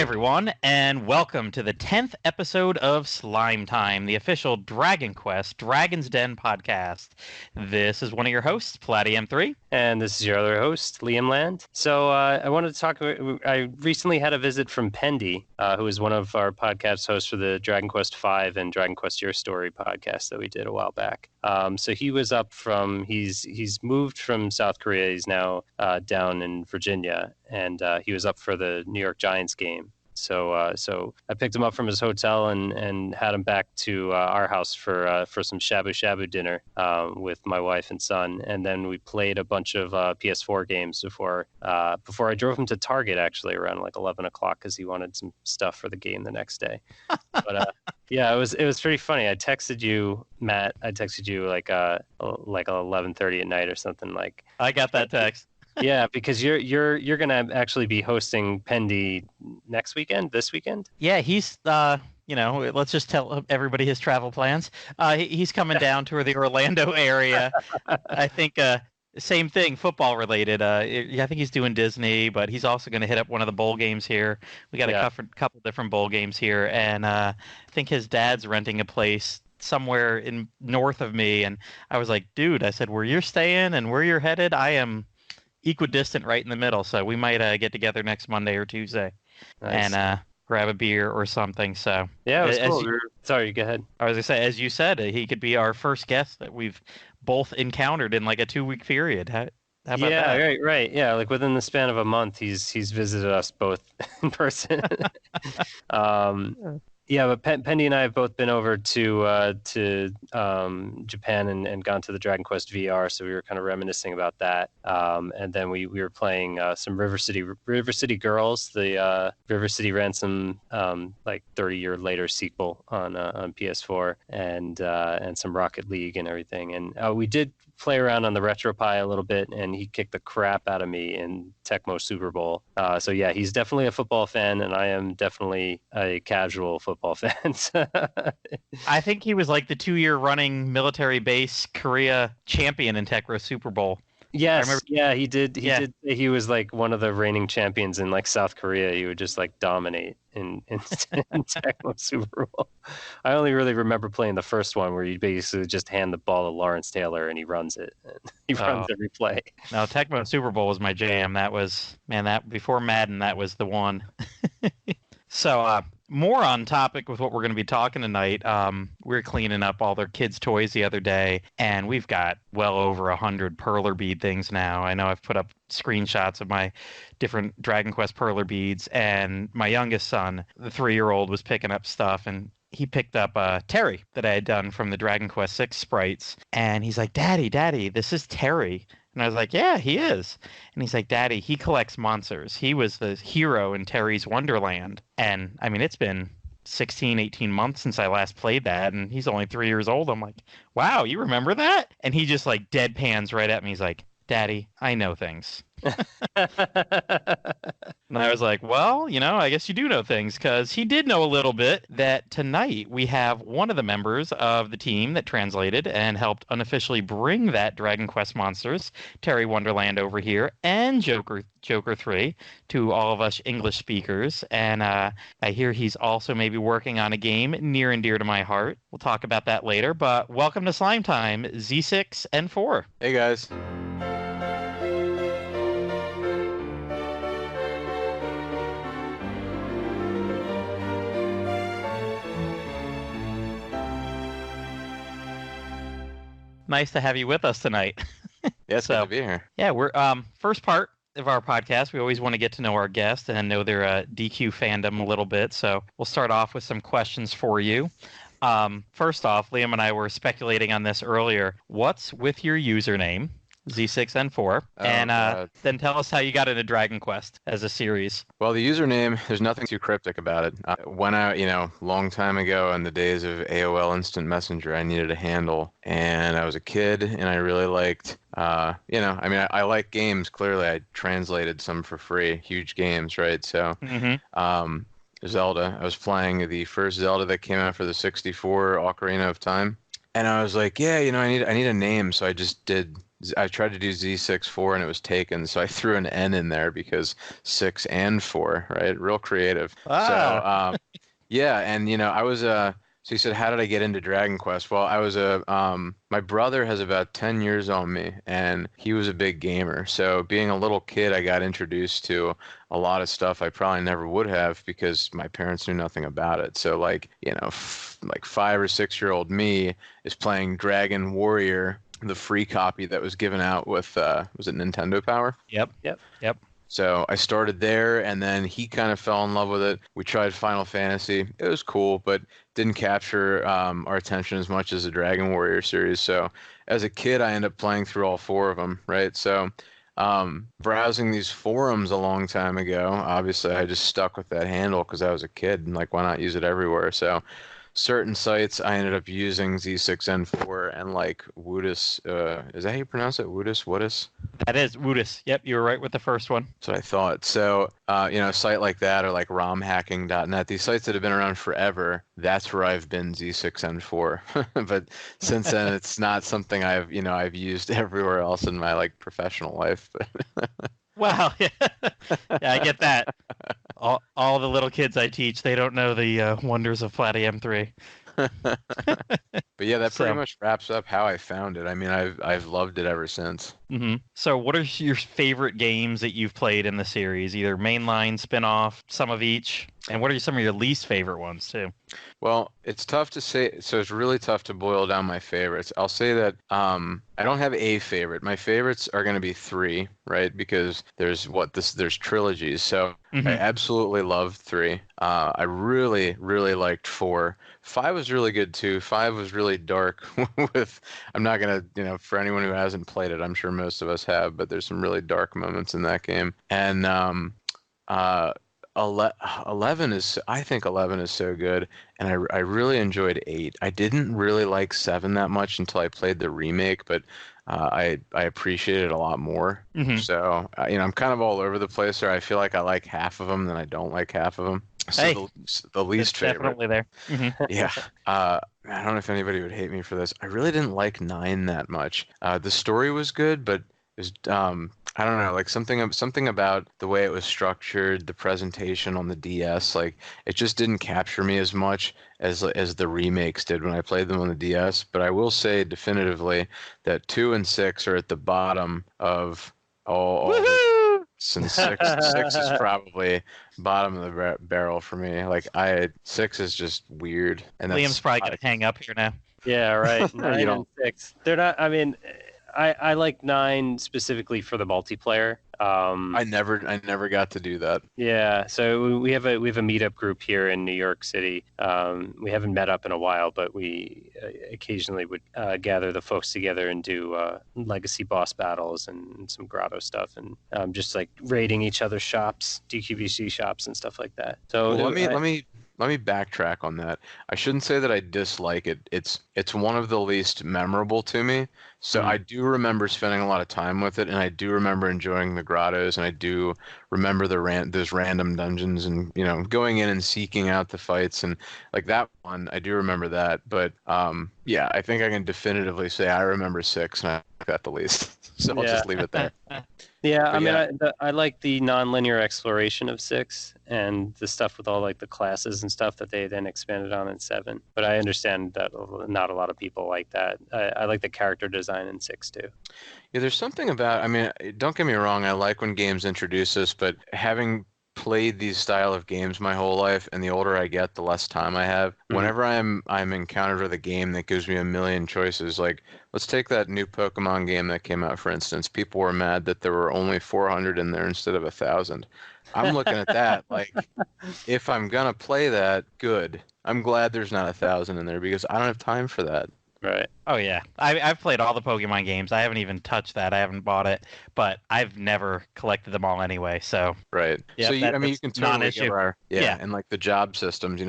everyone, and welcome to the 10th episode of Slime Time, the official Dragon Quest Dragon's Den podcast. This is one of your hosts, Plattym3. And this is your other host, Liamland. So I wanted to talk. I recently had a visit from Pendy, who is one of our podcast hosts for the Dragon Quest V and Dragon Quest Your Story podcast that we did a while back. So he was up from. He's moved from South Korea. He's now down in Virginia, and he was up for the New York Giants game. So I picked him up from his hotel and had him back to our house for some shabu shabu dinner with my wife and son, and then we played a bunch of PS4 games before I drove him to Target actually around like 11 o'clock because he wanted some stuff for the game the next day. But yeah, it was pretty funny. I texted you, Matt. I texted you like 11:30 at night or something like. I got that text. Yeah, because you're gonna actually be hosting Pendy this weekend. Yeah, he's let's just tell everybody his travel plans. He's coming down to the Orlando area. I think same thing, football related. I think he's doing Disney, but he's also going to hit up one of the bowl games here. We got a couple different bowl games here, and I think his dad's renting a place somewhere in north of me. And I was like, dude, I said, where you're staying and where you're headed, I am equidistant right in the middle, so we might get together next Monday or Tuesday. Nice. And grab a beer or something. So yeah, it was cool. Sorry, go ahead. I was gonna say, as you said, he could be our first guest that we've both encountered in like a 2-week period. How about that? Yeah, right. Yeah, like within the span of a month, he's visited us both in person. Yeah, but Pendy and I have both been over to Japan and gone to the Dragon Quest VR, so we were kind of reminiscing about that. And then we were playing some River City Girls, the River City Ransom 30-year later sequel on PS4, and some Rocket League and everything. And we did play around on the RetroPie a little bit, and he kicked the crap out of me in Tecmo Super Bowl. So yeah, he's definitely a football fan, and I am definitely a casual football fan. I think he was like the 2-year running military base Korea champion in Tecmo Super Bowl. Yes, yeah, he did. He was like one of the reigning champions in like South Korea. He would just like dominate in Tecmo Super Bowl. I only really remember playing the first one where you basically just hand the ball to Lawrence Taylor and he runs it. He runs every play. No, Tecmo Super Bowl was my jam. That was that before Madden. That was the one. So more on topic with what we're going to be talking tonight. We were cleaning up all their kids' toys the other day, and we've got well over 100 perler bead things now. I know I've put up screenshots of my different Dragon Quest perler beads, and my youngest son, the 3-year-old, was picking up stuff, and he picked up Terry that I had done from the Dragon Quest VI sprites, and he's like, Daddy, this is Terry. And I was like, yeah, he is. And he's like, Daddy, he collects monsters. He was the hero in Terry's Wonderland. And, I mean, it's been 16, 18 months since I last played that, and he's only 3 years old. I'm like, wow, you remember that? And he just, like, deadpans right at me. He's like, Daddy, I know things. And I was like, well, I guess you do know things, because he did know a little bit that tonight we have one of the members of the team that translated and helped unofficially bring that Dragon Quest Monsters, Terry Wonderland over here, and Joker 3 to all of us English speakers. And I hear he's also maybe working on a game near and dear to my heart. We'll talk about that later, but welcome to Slime Time, Z6n4. Hey, guys. Nice to have you with us tonight. Yeah, it's good to be here. Yeah, we're first part of our podcast. We always want to get to know our guests and know their DQ fandom a little bit. So we'll start off with some questions for you. First off, Liam and I were speculating on this earlier. What's with your username? Z6n4, and then tell us how you got into Dragon Quest as a series. Well, the username, there's nothing too cryptic about it. When I, long time ago in the days of AOL Instant Messenger, I needed a handle, and I was a kid, and I really liked, I like games, clearly. I translated some for free, huge games, right? So, Zelda, I was playing the first Zelda that came out for the 64, Ocarina of Time, and I was like, yeah, I need a name, so I just did I tried to do Z6 4 and it was taken, so I threw an N in there because 6 and 4, right? Real creative. So yeah, and I was so you said how did I get into Dragon Quest? Well, I was my brother has about 10 years on me and he was a big gamer. So being a little kid, I got introduced to a lot of stuff I probably never would have because my parents knew nothing about it. So like, like 5 or 6 year old me is playing Dragon Warrior, the free copy that was given out with was it Nintendo Power? Yep. So I started there, and then he kind of fell in love with it. We tried Final Fantasy. It was cool, but didn't capture our attention as much as the Dragon Warrior series. So as a kid, I ended up playing through all 4 of them, right? So browsing these forums a long time ago, obviously I just stuck with that handle because I was a kid, and like, why not use it everywhere? So certain sites I ended up using Z6n4 and like Woodus, is that how you pronounce it? Woodus? That is Woodus. Yep, you were right with the first one. That's what I thought. So, a site like that or like romhacking.net, these sites that have been around forever, that's where I've been Z6n4. But since then, it's not something I've used everywhere else in my like professional life. Wow. Yeah, I get that. All the little kids I teach, they don't know the wonders of Plattym3. But yeah, that pretty much wraps up how I found it. I mean, I've loved it ever since. Mm-hmm. So what are your favorite games that you've played in the series? Either mainline, spin-off, some of each? And what are some of your least favorite ones, too? Well, it's tough to say. So it's really tough to boil down my favorites. I'll say that I don't have a favorite. My favorites are going to be 3, right? Because there's trilogies. So I absolutely loved 3. I really, really liked 4. 5 was really good, too. 5 was really dark with, I'm not going to, for anyone who hasn't played it, I'm sure most of us have, but there's some really dark moments in that game. And 11 is, I think 11 is so good, and I really enjoyed 8. I didn't really like 7 that much until I played the remake, but I appreciate it a lot more. So I'm kind of all over the place there. I feel like I like half of them, then I don't like half of them. So hey, the least favorite, definitely there. Yeah. I don't know if anybody would hate me for this. I really didn't like 9 that much. The story was good, but it was I don't know, like something about the way it was structured, the presentation on the DS, like it just didn't capture me as much as the remakes did when I played them on the DS. But I will say definitively that 2 and 6 are at the bottom of all since 6 is probably bottom of the barrel for me. Like 6 is just weird, and that's Liam's probably gonna hang up here now. Yeah, right. 9 and 6. They're not. I mean, I like 9 specifically for the multiplayer. I never got to do that. Yeah, so we have a meetup group here in New York City. We haven't met up in a while, but we occasionally would gather the folks together and do legacy boss battles and some grotto stuff, and just like raiding each other's shops, DQBC shops, and stuff like that. So well, let me backtrack on that. I shouldn't say that I dislike it. It's one of the least memorable to me. So I do remember spending a lot of time with it, and I do remember enjoying the grottos, and I do remember those random dungeons, and going in and seeking out the fights, and like that one, I do remember that. But yeah, I think I can definitively say I remember 6, and I like that the least. So I'll just leave it there. Yeah, I mean, I like the non-linear exploration of 6 and the stuff with all like the classes and stuff that they then expanded on in 7. But I understand that not a lot of people like that. I like the character design in 6 too. Yeah, there's something about, I mean, don't get me wrong, I like when games introduce us, but having played these style of games my whole life, and the older I get, the less time I have. Whenever I'm encountered with a game that gives me a million choices, like let's take that new Pokemon game that came out, for instance. People were mad that there were only 400 in there instead of 1,000. I'm looking at that like, if I'm gonna play that, good. I'm glad there's not 1,000 in there because I don't have time for that. Right. Oh yeah, I've played all the Pokemon games. I haven't even touched that. I haven't bought it, but I've never collected them all anyway. So right. Yeah, so you can totally get our and like the job systems.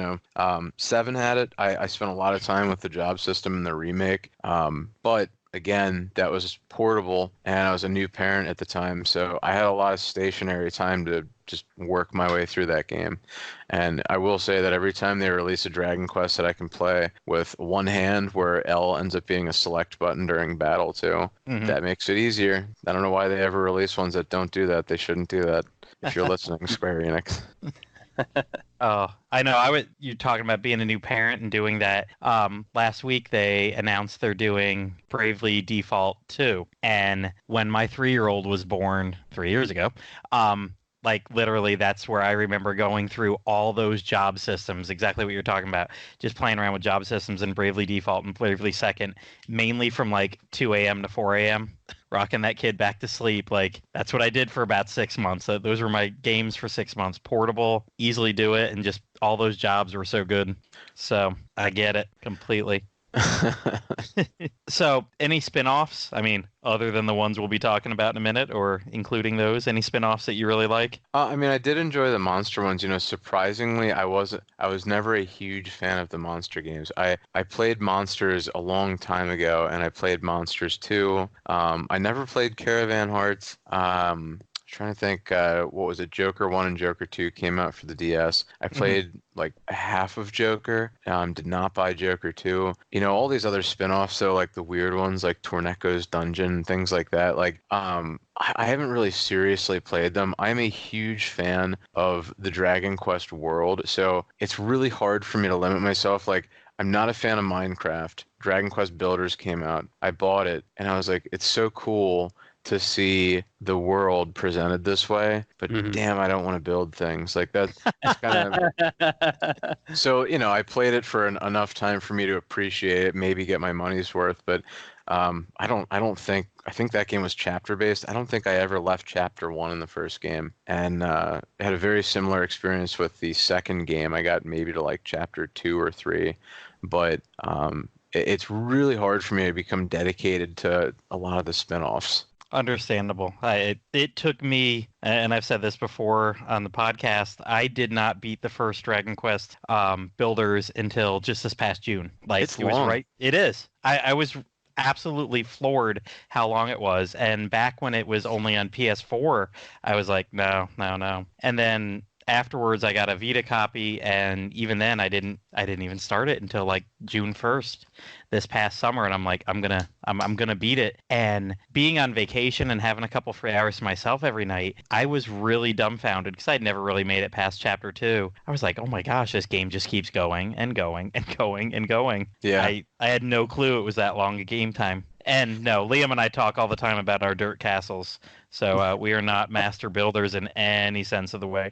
7 had it. I spent a lot of time with the job system in the remake. But again, that was portable, and I was a new parent at the time, so I had a lot of stationary time to just work my way through that game. And I will say that every time they release a Dragon Quest that I can play with one hand, where L ends up being a select button during battle too, that makes it easier. I don't know why they ever release ones that don't do that. They shouldn't do that. If you're listening, Square Enix. Oh, I know. You're talking about being a new parent and doing that. Last week they announced they're doing Bravely Default 2. And when my 3-year-old was born 3 years ago, like literally that's where I remember going through all those job systems, exactly what you're talking about, just playing around with job systems in Bravely Default and Bravely Second, mainly from like 2 a.m. to 4 a.m., rocking that kid back to sleep. Like that's what I did for about 6 months. Those were my games for 6 months. Portable, easily do it, and just all those jobs were so good. So I get it completely. So, any spin-offs? I mean, other than the ones we'll be talking about in a minute, or including those, any spin-offs that you really like? I mean, I did enjoy the monster ones. Surprisingly, I was never a huge fan of the monster games. I played Monsters a long time ago, and I played Monsters 2. I never played Caravan Hearts. Trying to think, what was it? Joker 1 and Joker 2 came out for the DS. I played like half of Joker. Did not buy Joker 2. All these other spin-offs, so like the weird ones like Torneco's Dungeon, things like that. Like, I haven't really seriously played them. I'm a huge fan of the Dragon Quest world, so it's really hard for me to limit myself. Like, I'm not a fan of Minecraft. Dragon Quest Builders came out. I bought it, and I was like, it's so cool to see the world presented this way, but damn, I don't want to build things like that. It's kind of so I played it for enough time for me to appreciate it, maybe get my money's worth, but I think that game was chapter based. I don't think I ever left chapter 1 in the first game, and I had a very similar experience with the second game. I got maybe to like chapter 2 or 3, but it's really hard for me to become dedicated to a lot of the spin-offs. Understandable. It took me, and I've said this before on the podcast, I did not beat the first Dragon Quest Builders until just this past June. Like It's it was long. right. It is. I was absolutely floored how long it was. And back when it was only on PS4, I was like, no. And then afterwards, I got a Vita copy, and even then, I didn't even start it until like June 1st this past summer, and I'm like, I'm gonna beat it. And being on vacation and having a couple free hours to myself every night, I was really dumbfounded because I'd never really made it past chapter 2. I was like, oh my gosh, this game just keeps going and going and going and going. Yeah. I had no clue it was that long a game time. And no, Liam and I talk all the time about our dirt castles. So we are not master builders in any sense of the way.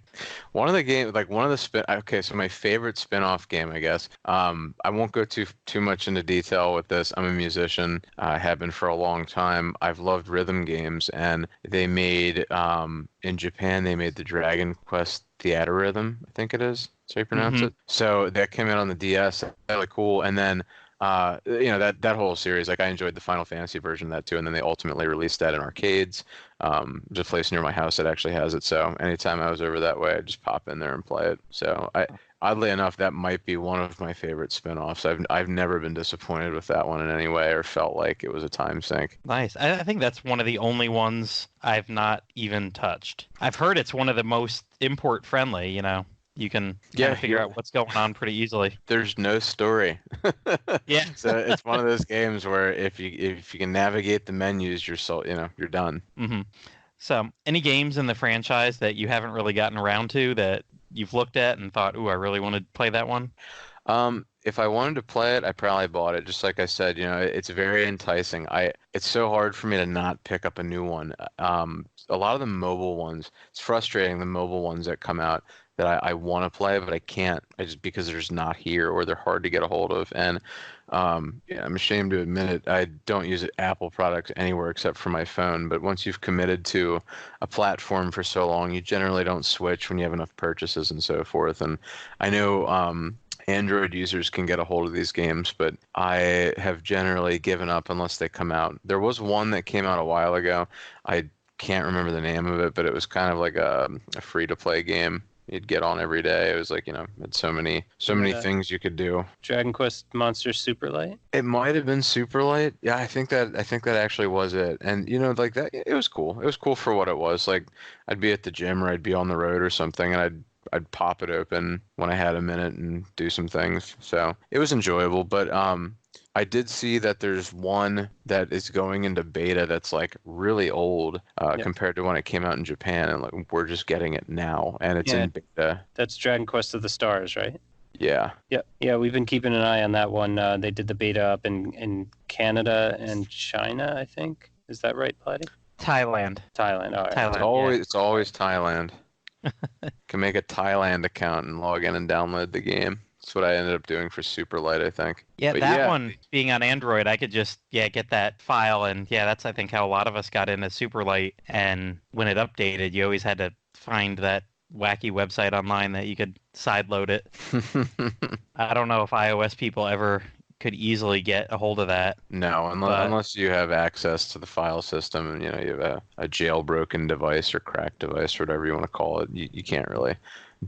One of the games, like one of the okay, so my favorite spin-off game, I guess. I won't go too much into detail with this. I'm a musician. I have been for a long time. I've loved rhythm games, and they made in Japan they made the Dragon Quest Theater Rhythm, I think it is. That's how you pronounce it. So that came out on the DS. Really cool. And then that whole series, like I enjoyed the Final Fantasy version of that too, and then they ultimately released that in arcades. There's a place near my house that actually has it, so anytime I was over that way, I'd just pop in there and play it. So oddly enough, that might be one of my favorite spin-offs. I've never been disappointed with that one in any way or felt like it was a time sink. Nice. I think that's one of the only ones I've not even touched. I've heard it's one of the most import friendly, You can kind of figure out what's going on pretty easily. There's no story. Yeah. So it's one of those games where if you can navigate the menus, you're done. Mm-hmm. So, any games in the franchise that you haven't really gotten around to that you've looked at and thought, "Ooh, I really want to play that one"? If I wanted to play it, I probably bought it. Just like I said, it's very enticing. It's so hard for me to not pick up a new one. A lot of the mobile ones, it's frustrating, the mobile ones that come out that I want to play, but I can't. Because they're just not here or they're hard to get a hold of. And I'm ashamed to admit it. I don't use Apple products anywhere except for my phone. But once you've committed to a platform for so long, you generally don't switch when you have enough purchases and so forth. And I know Android users can get a hold of these games, but I have generally given up unless they come out. There was one that came out a while ago. I can't remember the name of it, but it was kind of like a free-to-play game. you'd get on every day. It was like, had so many things you could do. Dragon Quest Monsters Super Light. It might have been Super Light. Yeah, I think that actually was it. And like that, it was cool. It was cool for what it was. Like I'd be at the gym or I'd be on the road or something, and I'd pop it open when I had a minute and do some things. So it was enjoyable. But I did see that there's one that is going into beta that's like really old compared to when it came out in Japan, and like we're just getting it now, and it's in beta. That's Dragon Quest of the Stars, right? Yeah. Yeah. We've been keeping an eye on that one. They did the beta up in Canada and China, I think. Is that right, Platy? Thailand. All right. Thailand, It's always Thailand. Can make a Thailand account and log in and download the game. That's what I ended up doing for Super Light, I think. Yeah, but one being on Android, I could just get that file, and that's I think how a lot of us got into Super Light. And when it updated, you always had to find that wacky website online that you could sideload it. I don't know if iOS people ever could easily get a hold of that. No, unless you have access to the file system and you have a jailbroken device or cracked device or whatever you want to call it. You can't really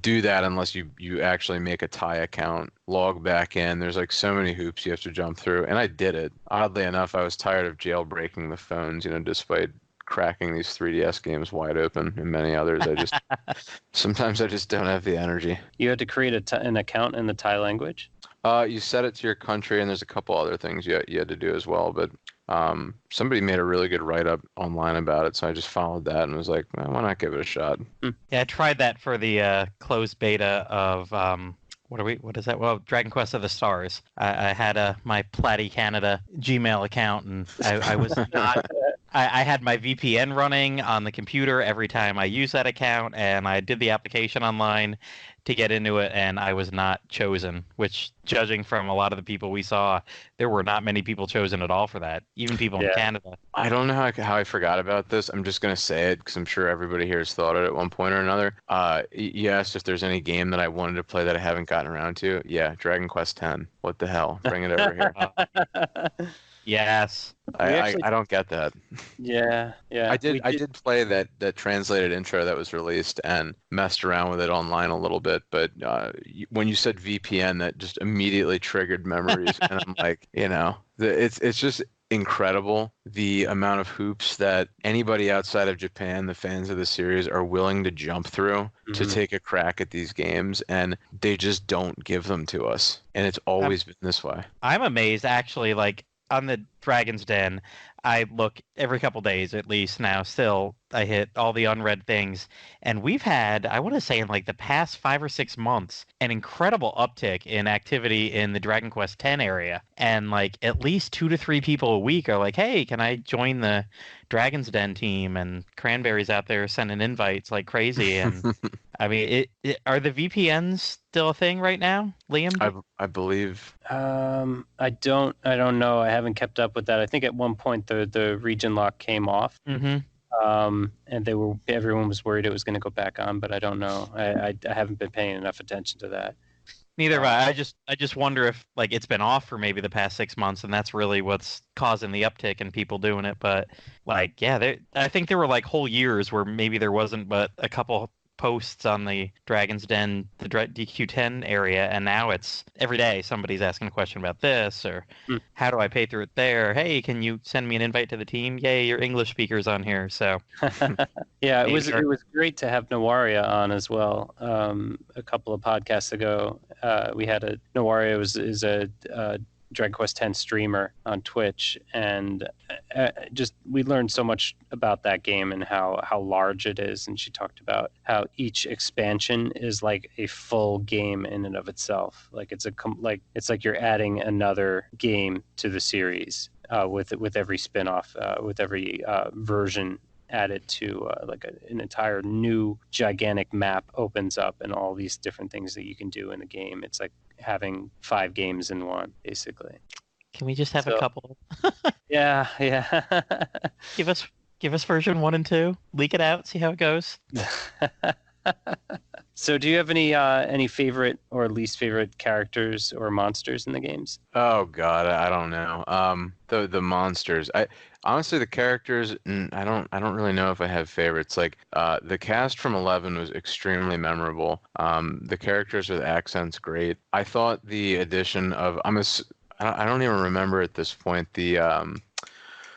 do that unless you actually make a Thai account, log back in. There's like so many hoops you have to jump through, and I did it. Oddly enough, I was tired of jailbreaking the phones, despite cracking these 3DS games wide open and many others. Sometimes I just don't have the energy. You had to create an account in the Thai language? You set it to your country, and there's a couple other things you had to do as well. But somebody made a really good write-up online about it, so I just followed that and was like, well, why not give it a shot? Yeah, I tried that for the closed beta of what is that? Well, Dragon Quest of the Stars. I had my Platy Canada Gmail account, and I was not. I had my VPN running on the computer every time I used that account, and I did the application online to get into it, and I was not chosen, which, judging from a lot of the people we saw, there were not many people chosen at all for that, even people in Canada. I don't know how I forgot about this. I'm just going to say it because I'm sure everybody here has thought it at one point or another. You asked if there's any game that I wanted to play that I haven't gotten around to. Yeah, Dragon Quest X. What the hell? Bring it over here. Yes. I don't get that. Yeah. I did play that translated intro that was released and messed around with it online a little bit, but when you said VPN, that just immediately triggered memories, and I'm like, it's just incredible the amount of hoops that anybody outside of Japan, the fans of the series, are willing to jump through to take a crack at these games, and they just don't give them to us, and it's always been this way. I'm amazed, actually, like on the Dragon's Den, I look every couple days at least now. Still, I hit all the unread things, and we've had, I want to say, in like the past 5 or 6 months, an incredible uptick in activity in the Dragon Quest X area. And like at least 2 to 3 people a week are like, "Hey, can I join the Dragon's Den team?" And Cranberry's out there sending invites like crazy. And I mean, are the VPNs still a thing right now, Liam? I believe. I don't know. I haven't kept up with that. I think at one point the region lock came off. Mm-hmm. And everyone was worried it was going to go back on, but I don't know. I haven't been paying enough attention to that. Neither have I. I just wonder if like it's been off for maybe the past 6 months, and that's really what's causing the uptick in people doing it. But like, yeah, I think there were like whole years where maybe there wasn't but a couple posts on the Dragon's Den, the DQ10 area, and now it's every day somebody's asking a question about this, or how do I pay through it there? Hey, can you send me an invite to the team? Yay, your English speaker's on here. So yeah, it was great to have Nawaria on as well. A couple of podcasts ago, we had Nawaria is a Dragon Quest X streamer on Twitch, and we learned so much about that game and how large it is. And she talked about how each expansion is like a full game in and of itself. Like it's like you're adding another game to the series with every spin-off, with every version added to an entire new gigantic map opens up, and all these different things that you can do in the game. It's like having 5 games in one, basically. Can we just have a couple? Yeah. Give us version 1 and 2. Leak it out. See how it goes. So, do you have any favorite or least favorite characters or monsters in the games? Oh God, I don't know. The monsters. I honestly the characters. I don't really know if I have favorites. Like the cast from 11 was extremely memorable. The characters with accents great. I thought the addition of I don't even remember at this point the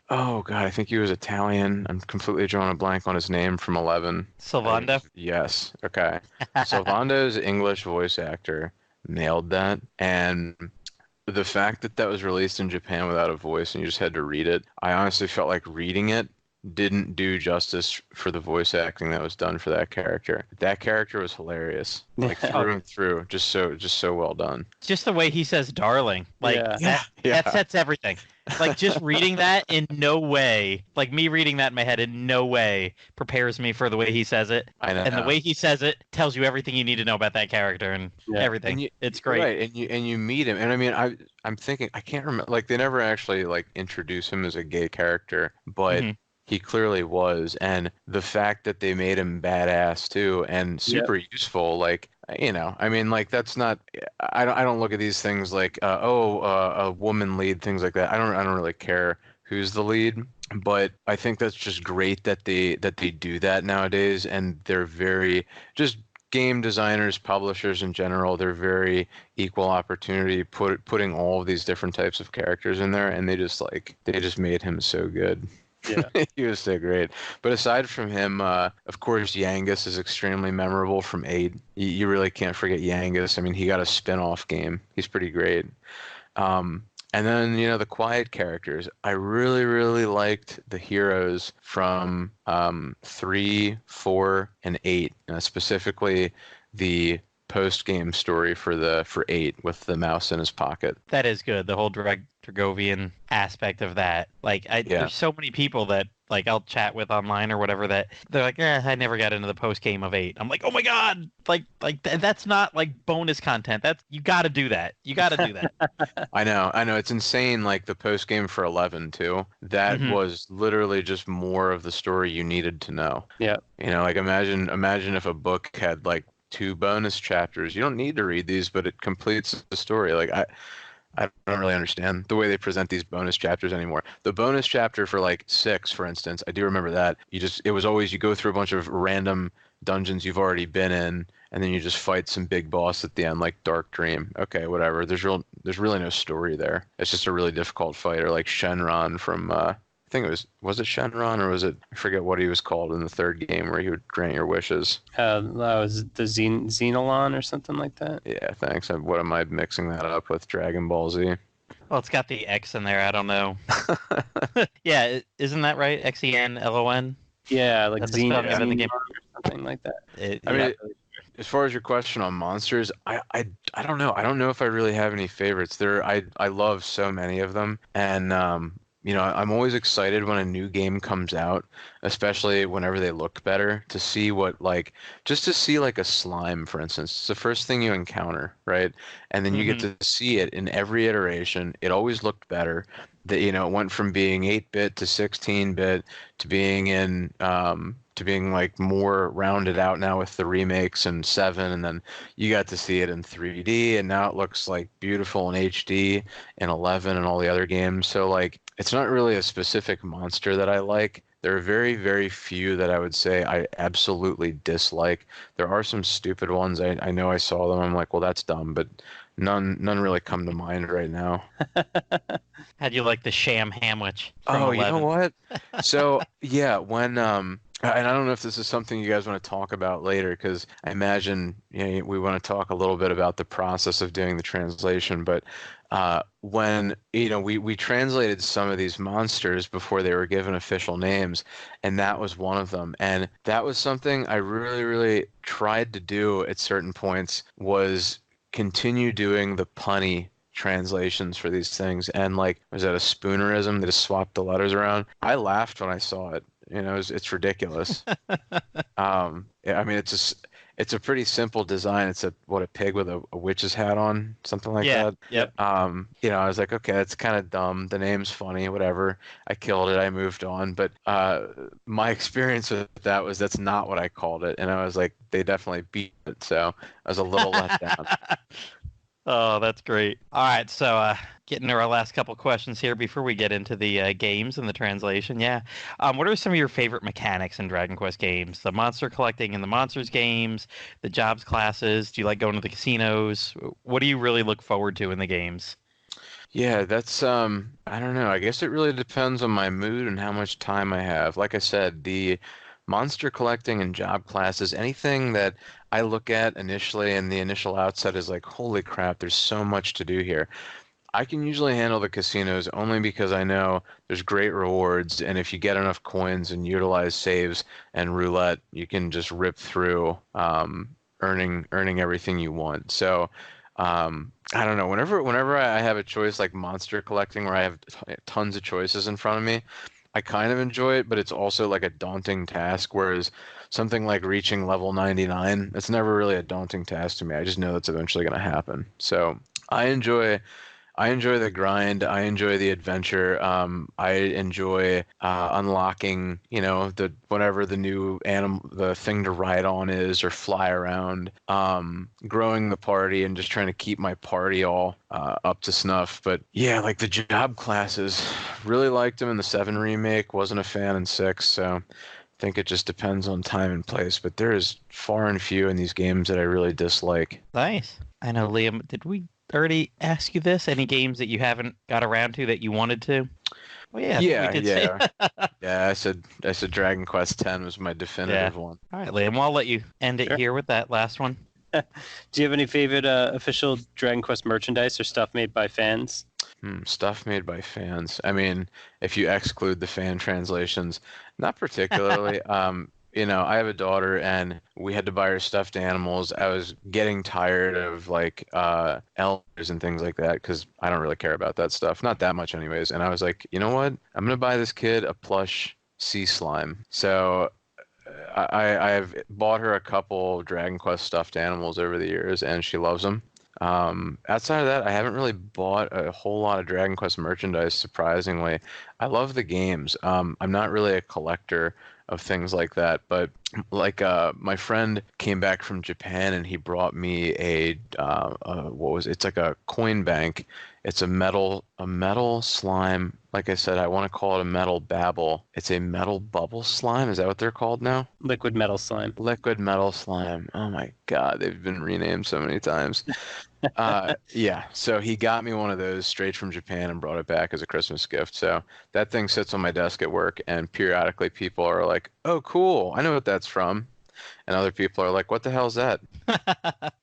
Oh God, I think he was Italian. I'm completely drawing a blank on his name from 11. Sylvando? Yes. Okay. Sylvando's English voice actor nailed that, and the fact that that was released in Japan without a voice and you just had to read it, I honestly felt like reading it didn't do justice for the voice acting that was done for that character. That character was hilarious, like through and through, just so well done. Just the way he says "darling," like that sets everything. Like just reading that in no way, like me reading that in my head in no way prepares me for the way he says it. I know. And the way he says it tells you everything you need to know about that character and everything. And it's great. Right, and you meet him, and I mean, I'm thinking I can't remember, like they never actually like introduce him as a gay character, but. Mm-hmm. He clearly was, and the fact that they made him badass too, and super useful, like I mean, like that's not. I don't look at these things like, a woman lead, things like that. I don't really care who's the lead, but I think that's just great that they do that nowadays, and they're very just game designers, publishers in general. They're very equal opportunity, putting all of these different types of characters in there, and they just made him so good. Yeah, he was so great. But aside from him, of course, Yangus is extremely memorable from 8. You really can't forget Yangus. I mean, he got a spin-off game. He's pretty great. And then, the quiet characters. I really, really liked the heroes from 3, 4, and 8. Specifically, the post-game story for 8 with the mouse in his pocket. That is good. The whole Dragovian aspect of that. Like, there's so many people that like I'll chat with online or whatever that they're like, I never got into the post game of 8. I'm like, oh my god, like that's not like bonus content. That's you got to do that. You got to do that. I know. It's insane. Like the post game for 11 too. That was literally just more of the story you needed to know. Yeah. Like imagine if a book had like 2 bonus chapters. You don't need to read these, but it completes the story. Like I don't really understand the way they present these bonus chapters anymore. The bonus chapter for like 6, for instance, I do remember that. It was always you go through a bunch of random dungeons you've already been in, and then you just fight some big boss at the end, like Dark Dream. Okay, whatever. There's really no story there. It's just a really difficult fight, or like Shenron from I think was it Shenron, or was it, I forget what he was called in the 3rd game where he would grant your wishes. That was the Xenolon or something like that? Yeah, thanks. What am I mixing that up with? Dragon Ball Z? Well, it's got the X in there. I don't know. Yeah, isn't that right? XENLON? Yeah, like Xenon in the game. Or something like that. I mean, as far as your question on monsters, I don't know. I don't know if I really have any favorites. I love so many of them, and I'm always excited when a new game comes out, especially whenever they look better, to see just to see like a slime, for instance. It's the first thing you encounter, right? And then you get to see it in every iteration. It always looked better. It went from being 8-bit to 16-bit to being like more rounded out now with the remakes and 7, and then you got to see it in 3D, and now it looks like beautiful in HD in 11 and all the other games. So like it's not really a specific monster that I like. There are very, very few that I would say I absolutely dislike. There are some stupid ones. I know I saw them. I'm like, well, that's dumb, but none really come to mind right now. How'd you like the sham hamwich? Oh, 11? You know what? So yeah, when and I don't know if this is something you guys want to talk about later, because I imagine we want to talk a little bit about the process of doing the translation. But when we translated some of these monsters before they were given official names, and that was one of them. And that was something I really, really tried to do at certain points, was continue doing the punny translations for these things. And like, was that a spoonerism? They just swapped the letters around. I laughed when I saw it. It's ridiculous. I mean, it's just, it's a pretty simple design. It's a pig with a witch's hat on, something like Yeah. that. Yep. I was like, okay, that's kind of dumb. The name's funny, whatever. I killed it. I moved on. But my experience with that was that's not what I called it, and I was like, they definitely beat it. So I was a little let down. Oh, that's great. All right, so getting to our last couple questions here before we get into the games and the translation. Yeah. What are some of your favorite mechanics in Dragon Quest games? The monster collecting in the monsters games, the jobs classes? Do you like going to the casinos? What do you really look forward to in the games? Yeah, that's I don't know. I guess it really depends on my mood and how much time I have. Like I said, the monster collecting and job classes, anything that I look at initially and the initial outset is like, holy crap, there's so much to do here. I can usually handle the casinos only because I know there's great rewards, and if you get enough coins and utilize saves and roulette, you can just rip through earning everything you want. So I don't know. Whenever I have a choice like monster collecting where I have tons of choices in front of me, I kind of enjoy it, but it's also like a daunting task. Whereas something like reaching level 99, it's never really a daunting task to me. I just know that's eventually going to happen. So I enjoy I enjoy the grind. I enjoy the adventure. I enjoy unlocking, the whatever the new animal, the thing to ride on is, or fly around. Growing the party and just trying to keep my party all up to snuff. But yeah, like the job classes, really liked them in the 7 remake. Wasn't a fan in 6, so I think it just depends on time and place. But there is far and few in these games that I really dislike. Nice. I know, Liam, did we already ask you this? Any games that you haven't got around to that you wanted to? Well, yeah, I think we did Yeah. say. Yeah, I said Dragon Quest X was my definitive one. All right, Liam, well, I'll let you end it Sure. here with that last one. Do you have any favorite official Dragon Quest merchandise or stuff made by fans? Stuff made by fans. I mean, if you exclude the fan translations, not particularly. I have a daughter and we had to buy her stuffed animals. I was getting tired of like elders and things like that because I don't really care about that stuff. Not that much anyways. And I was like, you know what? I'm gonna buy this kid a plush sea slime. So I've bought her a couple Dragon Quest stuffed animals over the years and she loves them. Outside of that, I haven't really bought a whole lot of Dragon Quest merchandise, surprisingly. I love the games. I'm not really a collector of things like that, but like my friend came back from Japan and he brought me it's like a coin bank. It's a metal slime. Like I said, I want to call it a metal babble. It's a metal bubble slime. Is that what they're called now? Liquid metal slime. Liquid metal slime. Oh my God, they've been renamed so many times. Yeah, so he got me one of those straight from Japan and brought it back as a Christmas gift. So that thing sits on my desk at work, and periodically people are like, "Oh, cool, I know what that's from," and other people are like, "What the hell is that?"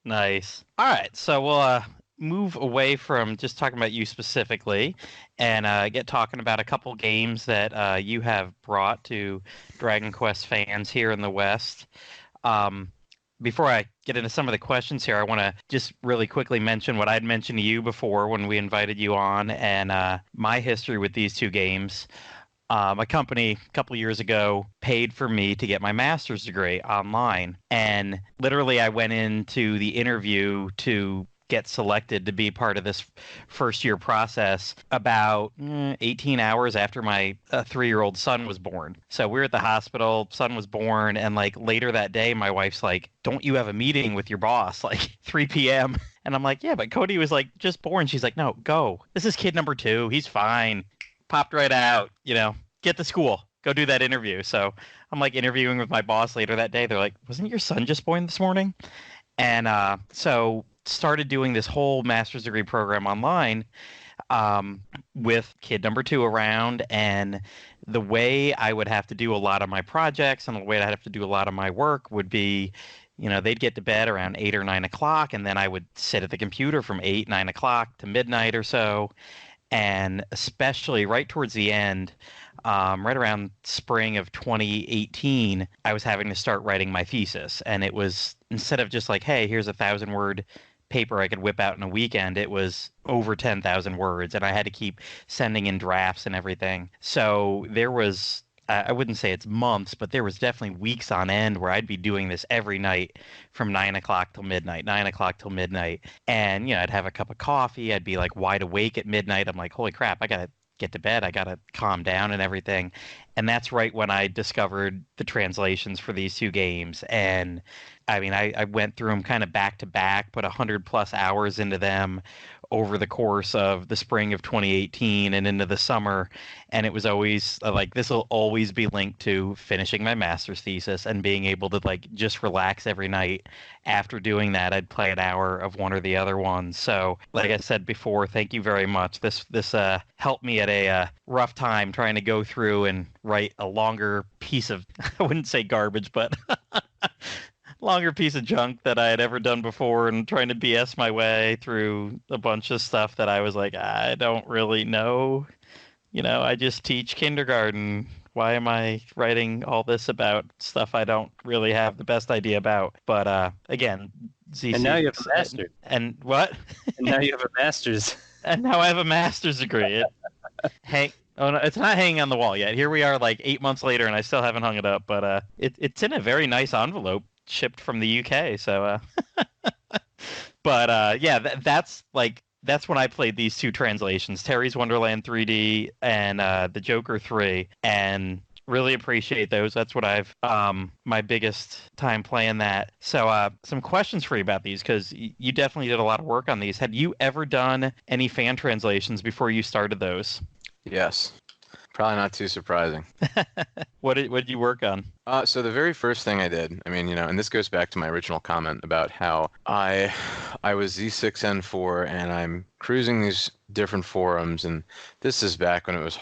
Nice. All right, so we'll move away from just talking about you specifically and get talking about a couple games that you have brought to Dragon Quest fans here in the West. Before I get into some of the questions here, I want to just really quickly mention what I'd mentioned to you before when we invited you on and my history with these two games. My company a couple years ago paid for me to get my master's degree online. And literally, I went into the interview to get selected to be part of this first year process about 18 hours after my 3-year-old son was born. So we were at the hospital, son was born, and like later that day, my wife's like, "Don't you have a meeting with your boss like 3 p.m.?" And I'm like, "Yeah, but Cody was like just born." She's like, "No, go. This is kid number 2. He's fine." Popped right out, get to school, go do that interview. So I'm like interviewing with my boss later that day. They're like, "Wasn't your son just born this morning?" And so started doing this whole master's degree program online with kid number 2 around. And the way I would have to do a lot of my projects and the way I'd have to do a lot of my work would be, they'd get to bed around 8 or 9 o'clock, and then I would sit at the computer from 8, 9 o'clock to midnight or so. And especially right towards the end, right around spring of 2018, I was having to start writing my thesis. And it was, instead of just like, hey, here's a 1,000-word paper I could whip out in a weekend, it was over 10,000 words. And I had to keep sending in drafts and everything. So there was I wouldn't say it's months, but there was definitely weeks on end where I'd be doing this every night from 9 o'clock till midnight, 9 o'clock till midnight. And, I'd have a cup of coffee. I'd be like wide awake at midnight. I'm like, holy crap, I got to get to bed. I got to calm down and everything. And that's right when I discovered the translations for these two games. And I mean, I went through them kind of back to back, put 100+ hours into them over the course of the spring of 2018 and into the summer. And it was always like, this will always be linked to finishing my master's thesis and being able to like just relax every night. After doing that, I'd play an hour of one or the other one. So like I said before, thank you very much. This helped me at a rough time trying to go through and write a longer piece of, I wouldn't say garbage, but longer piece of junk that I had ever done before, and trying to BS my way through a bunch of stuff that I was like, I don't really know. I just teach kindergarten. Why am I writing all this about stuff I don't really have the best idea about? But again, Z6. And now you have a master's. And what? And now you have a master's. And now I have a master's degree. Oh no, it's not hanging on the wall yet. Here we are, like 8 months later, and I still haven't hung it up. But it's in a very nice envelope, shipped from the UK. So, but yeah, that's when I played these two translations, Terry's Wonderland 3D and the Joker 3, and really appreciate those. That's what I've my biggest time playing that. So some questions for you about these, because you definitely did a lot of work on these. Had you ever done any fan translations before you started those? Yes. Probably not too surprising. What did you work on? So the very first thing I did, I mean, and this goes back to my original comment about how I was Z6n4 and I'm cruising these different forums, and this is back when it was,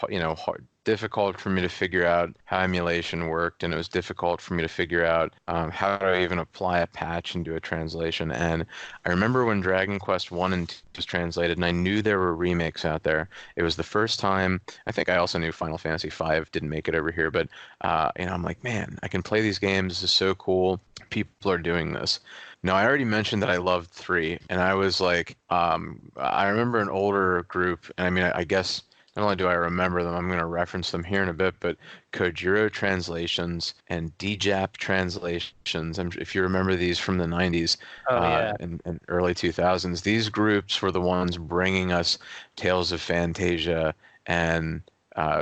difficult for me to figure out how emulation worked, and it was difficult for me to figure out how do I even apply a patch and do a translation. And I remember when Dragon Quest 1 and 2 was translated, and I knew there were remakes out there. It was the first time. I think I also knew Final Fantasy V didn't make it over here, but I'm like, man, I can play these games. This is so cool. People are doing this. No, I already mentioned that I loved 3, and I was like, I remember an older group, and I mean, I guess not only do I remember them, I'm going to reference them here in a bit, but Kojiro translations and DJAP translations, if you remember these from the 90s and early 2000s, these groups were the ones bringing us Tales of Phantasia and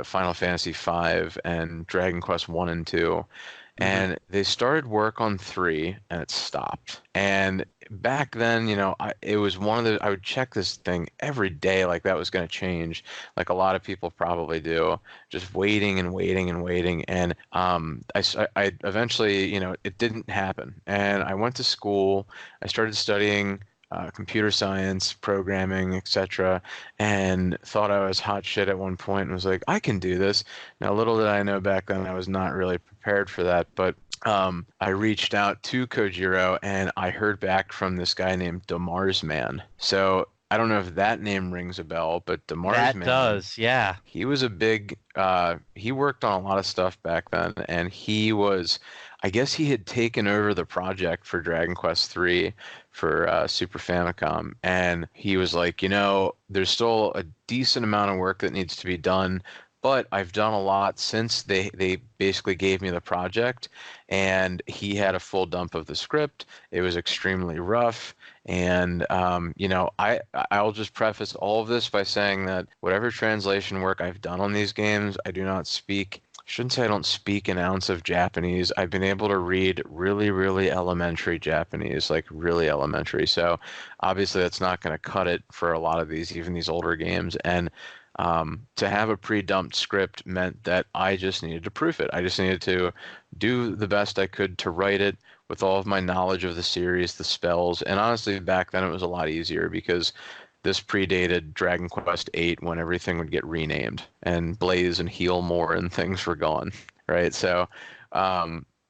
Final Fantasy V and Dragon Quest 1 and 2. And they started work on 3, and it stopped. And back then, it was one of the, I would check this thing every day like that was going to change, like a lot of people probably do, just waiting and waiting and waiting. And I eventually, it didn't happen. And I went to school. I started studying computer science, programming, etc., and thought I was hot shit at one point and was like, I can do this. Now, little did I know back then I was not really prepared for that, but I reached out to Kojiro and I heard back from this guy named Damarsman. So I don't know if that name rings a bell, but Damarsman. That does, yeah. He was a big, he worked on a lot of stuff back then, and he was, I guess he had taken over the project for Dragon Quest 3 for Super Famicom, and he was like, there's still a decent amount of work that needs to be done, but I've done a lot since they basically gave me the project. And he had a full dump of the script. It was extremely rough. And, I'll just preface all of this by saying that whatever translation work I've done on these games, I shouldn't say I don't speak an ounce of Japanese. I've been able to read really, really elementary Japanese, like really elementary. So obviously that's not going to cut it for a lot of these, even these older games. And to have a pre-dumped script meant that I just needed to proof it. I just needed to do the best I could to write it with all of my knowledge of the series, the spells. And honestly, back then it was a lot easier because this predated Dragon Quest VIII when everything would get renamed and Blaze and Healmore and things were gone, right? So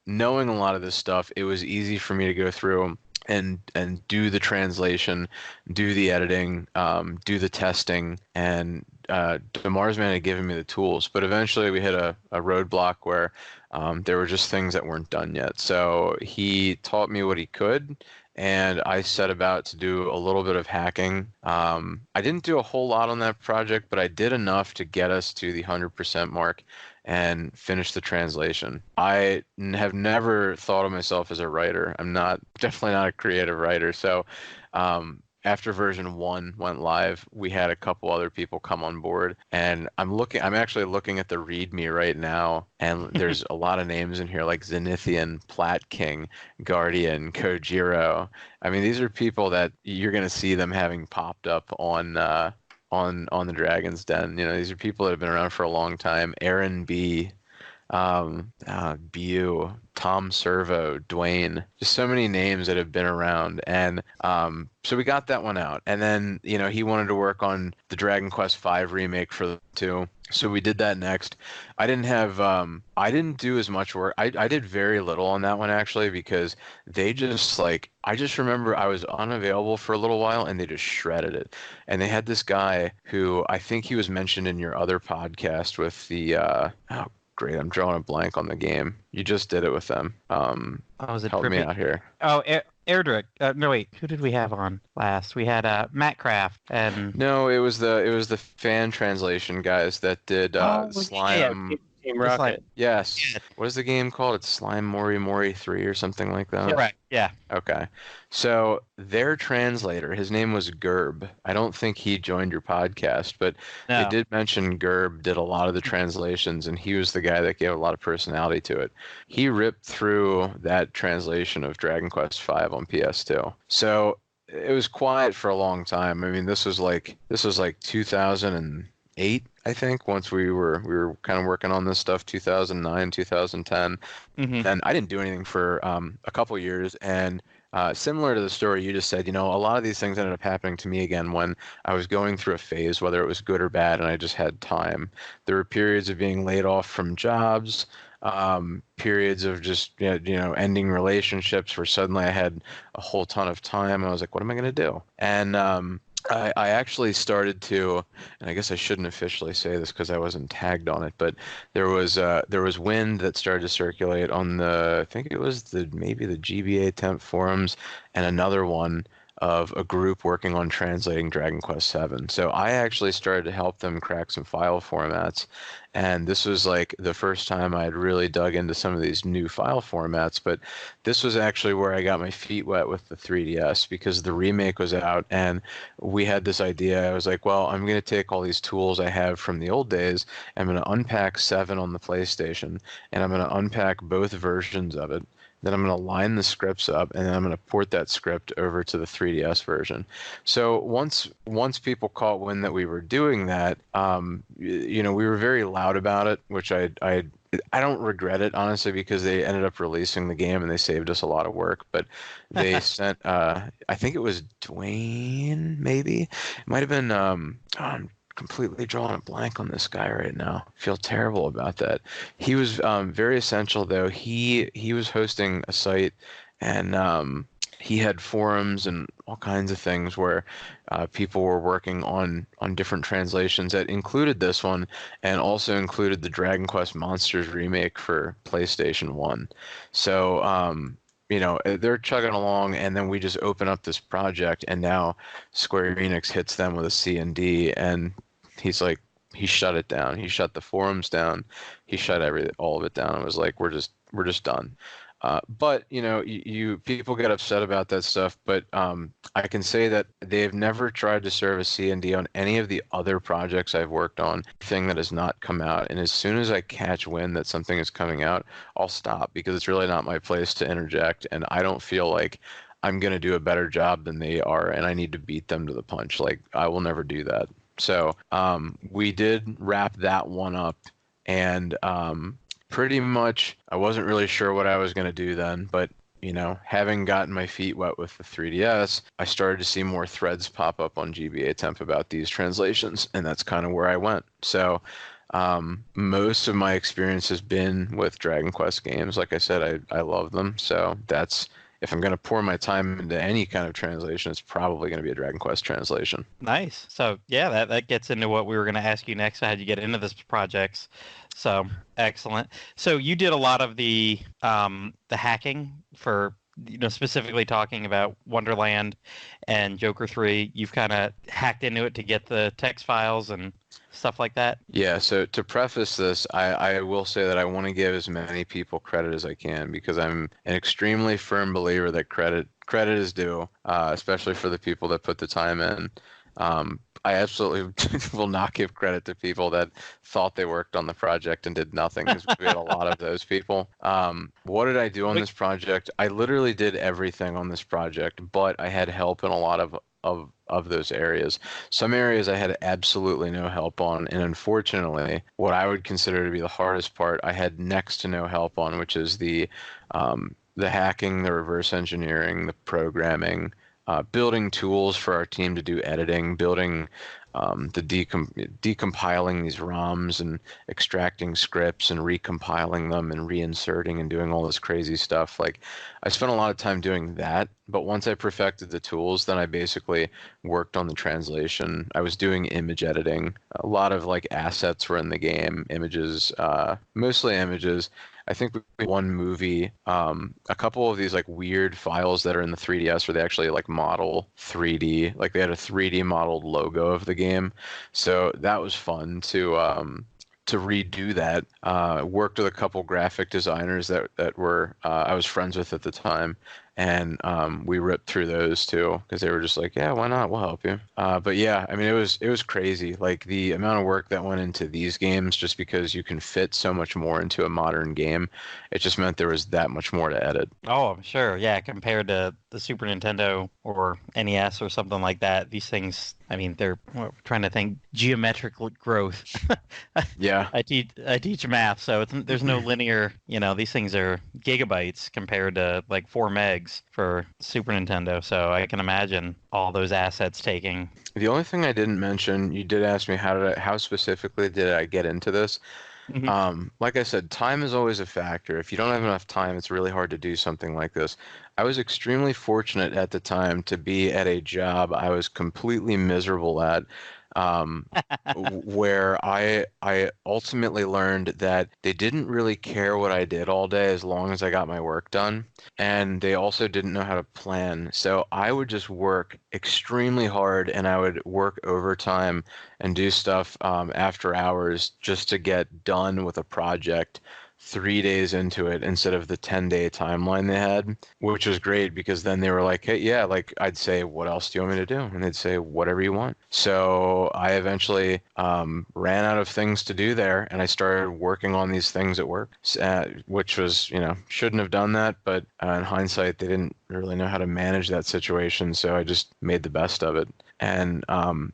knowing a lot of this stuff, it was easy for me to go through and do the translation, do the editing, do the testing, and Damarsman had given me the tools. But eventually we hit a roadblock where there were just things that weren't done yet. So he taught me what he could, and I set about to do a little bit of hacking. I didn't do a whole lot on that project, but I did enough to get us to the 100% mark and finish the translation. Have never thought of myself as a writer. I'm not definitely not a creative writer. So after version 1 went live, we had a couple other people come on board, and I'm actually looking at the README right now, and there's a lot of names in here like Z6n4, Plattym3, Guardian, Kojiro. I mean, these are people that you're going to see them having popped up on the Dragon's Den. You know, these are people that have been around for a long time. Aaron B, Bu, Tom Servo, Dwayne, just so many names that have been around. And so we got that one out. And then, you know, he wanted to work on the Dragon Quest V remake for the 2. So we did that next. I didn't do as much work. I did very little on that one actually, because they just I just remember I was unavailable for a little while and they just shredded it. And they had this guy who I think he was mentioned in your other podcast with the, oh, great, I'm drawing a blank on the game. You just did it with them. Was it help me out here. Oh, Airdrick. No, wait. Who did we have on last? We had Matt Kraft and. No, it was the fan translation guys that did Slime. Yeah, Team Rocket. Yes. What is the game called? It's Slime Mori Mori 3 or something like that. Right. Yeah. Okay. So their translator, his name was Gerb. I don't think he joined your podcast, but No. they did mention Gerb did a lot of the translations, and he was the guy that gave a lot of personality to it. He ripped through that translation of Dragon Quest V on PS2. So it was quiet for a long time. I mean, this was like 2008, I think, once we were kind of working on this stuff, 2009, 2010. Mm-hmm. And I didn't do anything for a couple years. And similar to the story you just said, you know, a lot of these things ended up happening to me again when I was going through a phase, whether it was good or bad, and I just had time. There were periods of being laid off from jobs, periods of just, you know, ending relationships where suddenly I had a whole ton of time. I was like, what am I going to do? And I actually started to, and I guess I shouldn't officially say this because I wasn't tagged on it, but there was wind that started to circulate on I think it was maybe the GBA temp forums, and another one of a group working on translating Dragon Quest VII. So I actually started to help them crack some file formats. And this was like the first time I had really dug into some of these new file formats. But this was actually where I got my feet wet with the 3DS, because the remake was out and we had this idea. I was like, well, I'm going to take all these tools I have from the old days. I'm going to unpack 7 on the PlayStation, and I'm going to unpack both versions of it. Then I'm going to line the scripts up, and then I'm going to port that script over to the 3DS version. So once people caught wind that we were doing that, you know, we were very loud about it, which I don't regret it, honestly, because they ended up releasing the game and they saved us a lot of work. But they sent, I think it was Dwayne, maybe. It might have been, I'm completely drawing a blank on this guy right now. I feel terrible about that. He was very essential, though. He was hosting a site, and he had forums and all kinds of things where people were working on different translations that included this one, and also included the Dragon Quest Monsters remake for PlayStation 1. So you know, they're chugging along, and then we just open up this project, and now Square Enix hits them with a C&D, and he's like, he shut it down. He shut the forums down. He shut all of it down. It was like, we're just done. But you know, you people get upset about that stuff. But I can say that they've never tried to serve a C&D on any of the other projects I've worked on. Thing that has not come out, and as soon as I catch wind that something is coming out, I'll stop, because it's really not my place to interject, and I don't feel like I'm gonna do a better job than they are, and I need to beat them to the punch. Like, I will never do that. So we did wrap that one up, and pretty much I wasn't really sure what I was going to do then, but you know, having gotten my feet wet with the 3DS, I started to see more threads pop up on GBA Temp about these translations, and that's kind of where I went. So most of my experience has been with Dragon Quest games. Like I said, I love them. So that's, if I'm going to pour my time into any kind of translation, it's probably going to be a Dragon Quest translation. Nice. So yeah, that gets into what we were going to ask you next. How'd you get into this projects? So excellent. So you did a lot of the hacking for specifically talking about Wonderland and Joker 3, you've kind of hacked into it to get the text files and stuff like that? Yeah, so to preface this, I will say that I want to give as many people credit as I can because I'm an extremely firm believer that credit is due, especially for the people that put the time in. I absolutely will not give credit to people that thought they worked on the project and did nothing because we had a lot of those people. What did I do on this project? I literally did everything on this project, but I had help in a lot of those areas. Some areas I had absolutely no help on, and unfortunately, what I would consider to be the hardest part, I had next to no help on, which is the hacking, the reverse engineering, the programming, building tools for our team to do editing, building decompiling these ROMs and extracting scripts and recompiling them and reinserting and doing all this crazy stuff. Like, I spent a lot of time doing that, but once I perfected the tools, then I basically worked on the translation. I was doing image editing. A lot of like assets were in the game, images, mostly images. I think one movie, a couple of these like weird files that are in the 3DS where they actually like model 3D, like they had a 3D modeled logo of the game. So that was fun to redo that. Worked with a couple graphic designers that were I was friends with at the time, and we ripped through those too because they were just like, yeah, why not? We'll help you. But yeah, I mean, it was crazy, like the amount of work that went into these games, just because you can fit so much more into a modern game. It just meant there was that much more to edit. Oh, I'm sure. Yeah, compared to the Super Nintendo or NES or something like that, these things, I mean, they're trying to think geometric growth. Yeah. I teach math, so there's no linear, these things are gigabytes compared to like 4 megs for Super Nintendo. So I can imagine all those assets taking. The only thing I didn't mention, you did ask me how specifically did I get into this? Like I said, time is always a factor. If you don't have enough time, it's really hard to do something like this. I was extremely fortunate at the time to be at a job I was completely miserable at, um, where I ultimately learned that they didn't really care what I did all day as long as I got my work done, and they also didn't know how to plan. So I would just work extremely hard, and I would work overtime and do stuff after hours just to get done with a project 3 days into it instead of the 10-day timeline they had, which was great because then they were like, hey, yeah, like I'd say, what else do you want me to do? And they'd say, whatever you want. So I eventually ran out of things to do there, and I started working on these things at work, which was, shouldn't have done that. But in hindsight, they didn't really know how to manage that situation. So I just made the best of it. And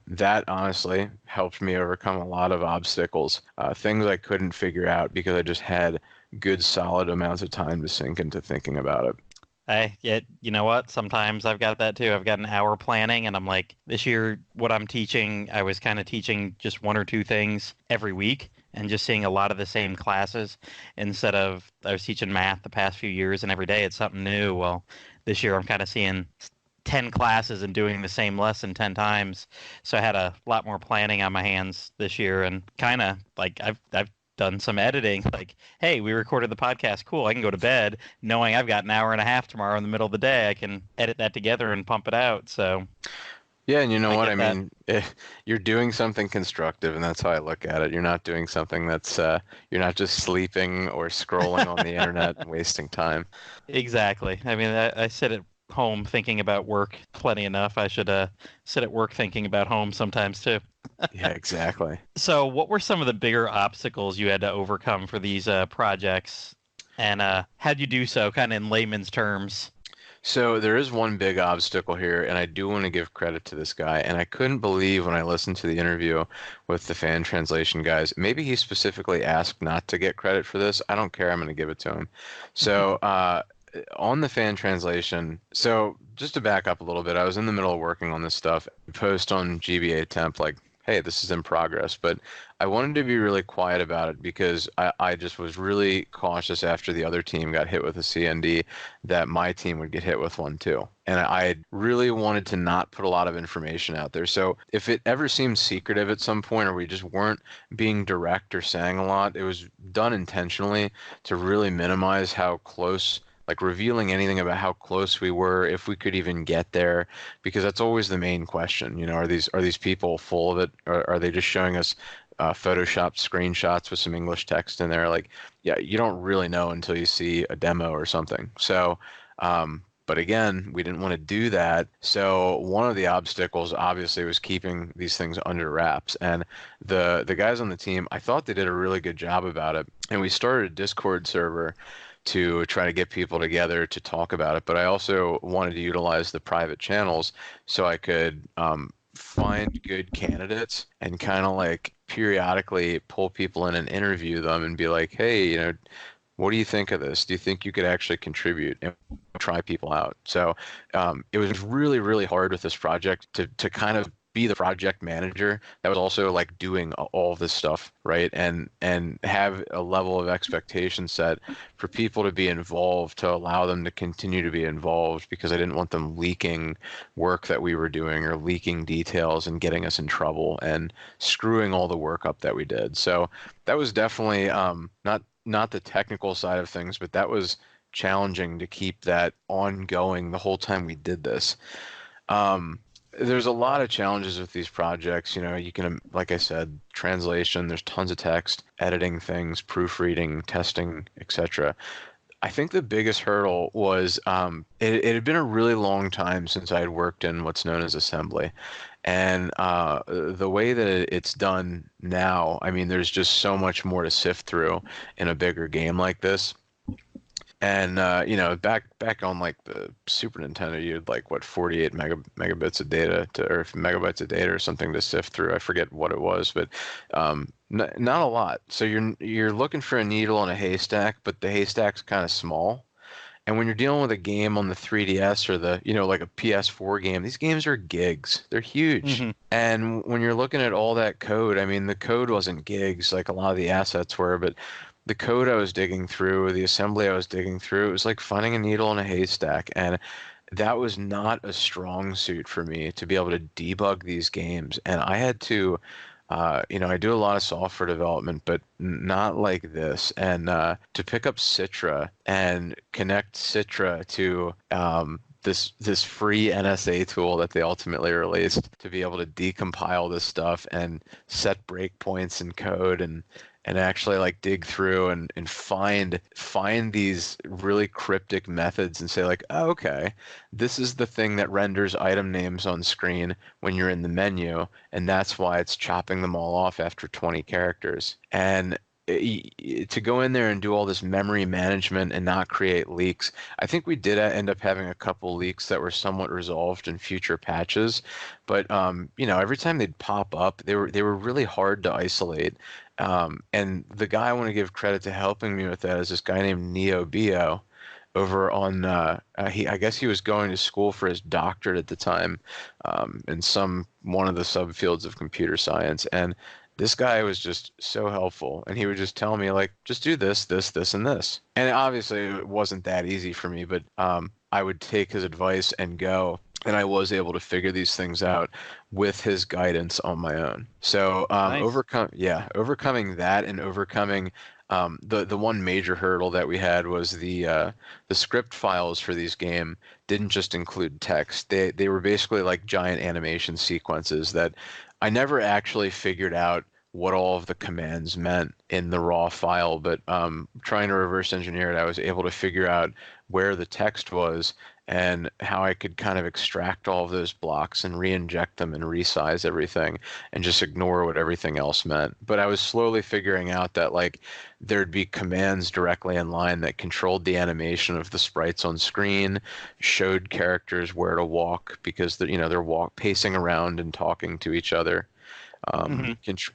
that honestly helped me overcome a lot of obstacles, things I couldn't figure out because I just had good, solid amounts of time to sink into thinking about it. You know what? Sometimes I've got that too. I've got an hour planning, and I'm like, this year, what I'm teaching, I was kind of teaching just 1 or 2 things every week and just seeing a lot of the same classes instead of I was teaching math the past few years, and every day it's something new. Well, this year I'm kind of seeing 10 classes and doing the same lesson 10 times. So I had a lot more planning on my hands this year, and kind of like I've done some editing. Like, hey, we recorded the podcast. Cool. I can go to bed knowing I've got an hour and a half tomorrow in the middle of the day. I can edit that together and pump it out. So yeah, and you know what I mean? You're doing something constructive, and that's how I look at it. You're not doing something that's you're not just sleeping or scrolling on the internet and wasting time. Exactly. I mean, I sit at home thinking about work plenty enough. I should sit at work thinking about home sometimes too. Yeah, exactly. So what were some of the bigger obstacles you had to overcome for these projects, and how'd you do so, kind of in layman's terms? So there is one big obstacle here, and I do want to give credit to this guy. And I couldn't believe when I listened to the interview with the fan translation guys. Maybe he specifically asked not to get credit for this. I don't care. I'm going to give it to him. So on the fan translation, so just to back up a little bit, I was in the middle of working on this stuff. Post on GBA temp like, hey, this is in progress. But I wanted to be really quiet about it because I just was really cautious after the other team got hit with a CND that my team would get hit with one too. And I really wanted to not put a lot of information out there. So if it ever seemed secretive at some point or we just weren't being direct or saying a lot, it was done intentionally to really minimize how close like revealing anything about how close we were, if we could even get there, because that's always the main question. You know, are these people full of it, or are they just showing us Photoshop screenshots with some English text in there? Like, yeah, you don't really know until you see a demo or something. So, but again, we didn't want to do that. So one of the obstacles obviously was keeping these things under wraps. And the guys on the team, I thought they did a really good job about it. And we started a Discord server to try to get people together to talk about it. But I also wanted to utilize the private channels so I could find good candidates and kind of like periodically pull people in and interview them and be like, hey, you know, what do you think of this? Do you think you could actually contribute and try people out? So it was really, really hard with this project to kind of be the project manager that was also like doing all this stuff, right? And have a level of expectation set for people to be involved, to allow them to continue to be involved, because I didn't want them leaking work that we were doing or leaking details and getting us in trouble and screwing all the work up that we did. So that was definitely not the technical side of things, but that was challenging to keep that ongoing the whole time we did this. There's a lot of challenges with these projects. You know, you can, like I said, translation, there's tons of text, editing things, proofreading, testing, etc. I think the biggest hurdle was it had been a really long time since I had worked in what's known as assembly. And the way that it's done now, I mean, there's just so much more to sift through in a bigger game like this. And you know, back on like the Super Nintendo, you had like what 48 megabits of data or megabytes of data or something to sift through. I forget what it was, but not a lot. So you're looking for a needle in a haystack, but the haystack's kind of small. And when you're dealing with a game on the 3DS or the, you know, like a PS4 game, these games are gigs. They're huge. Mm-hmm. And when you're looking at all that code, I mean, the code wasn't gigs like a lot of the assets were, but the code I was digging through, the assembly I was digging through, it was like finding a needle in a haystack. And that was not a strong suit for me to be able to debug these games. And I had to, you know, I do a lot of software development, but not like this. And to pick up Citra and connect Citra to this free NSA tool that they ultimately released to be able to decompile this stuff and set breakpoints in code and actually like dig through and find these really cryptic methods and say like, oh, okay, this is the thing that renders item names on screen when you're in the menu, and that's why it's chopping them all off after 20 characters. And to go in there and do all this memory management and not create leaks. I think we did end up having a couple leaks that were somewhat resolved in future patches, but you know, every time they'd pop up, they were really hard to isolate. And the guy I want to give credit to helping me with that is this guy named NeoBio over on I guess he was going to school for his doctorate at the time in one of the subfields of computer science. And this guy was just so helpful, and he would just tell me like, just do this, this, this, and this. And obviously it wasn't that easy for me, but I would take his advice and go, and I was able to figure these things out with his guidance on my own. So Nice. overcoming that and overcoming the one major hurdle that we had was the script files for these game didn't just include text. They were basically like giant animation sequences that I never actually figured out what all of the commands meant in the raw file, but trying to reverse engineer it, I was able to figure out where the text was and how I could kind of extract all of those blocks and re-inject them and resize everything and just ignore what everything else meant. But I was slowly figuring out that like there'd be commands directly in line that controlled the animation of the sprites on screen, showed characters where to walk because they're pacing around and talking to each other.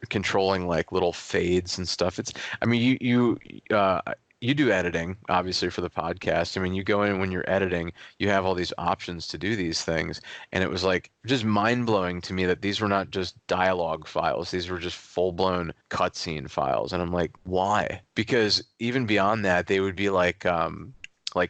Controlling like little fades and stuff. You do editing, obviously, for the podcast. I mean, you go in when you're editing, you have all these options to do these things. And it was like just mind-blowing to me that these were not just dialogue files. These were just full-blown cutscene files. And I'm like, why? Because even beyond that, they would be like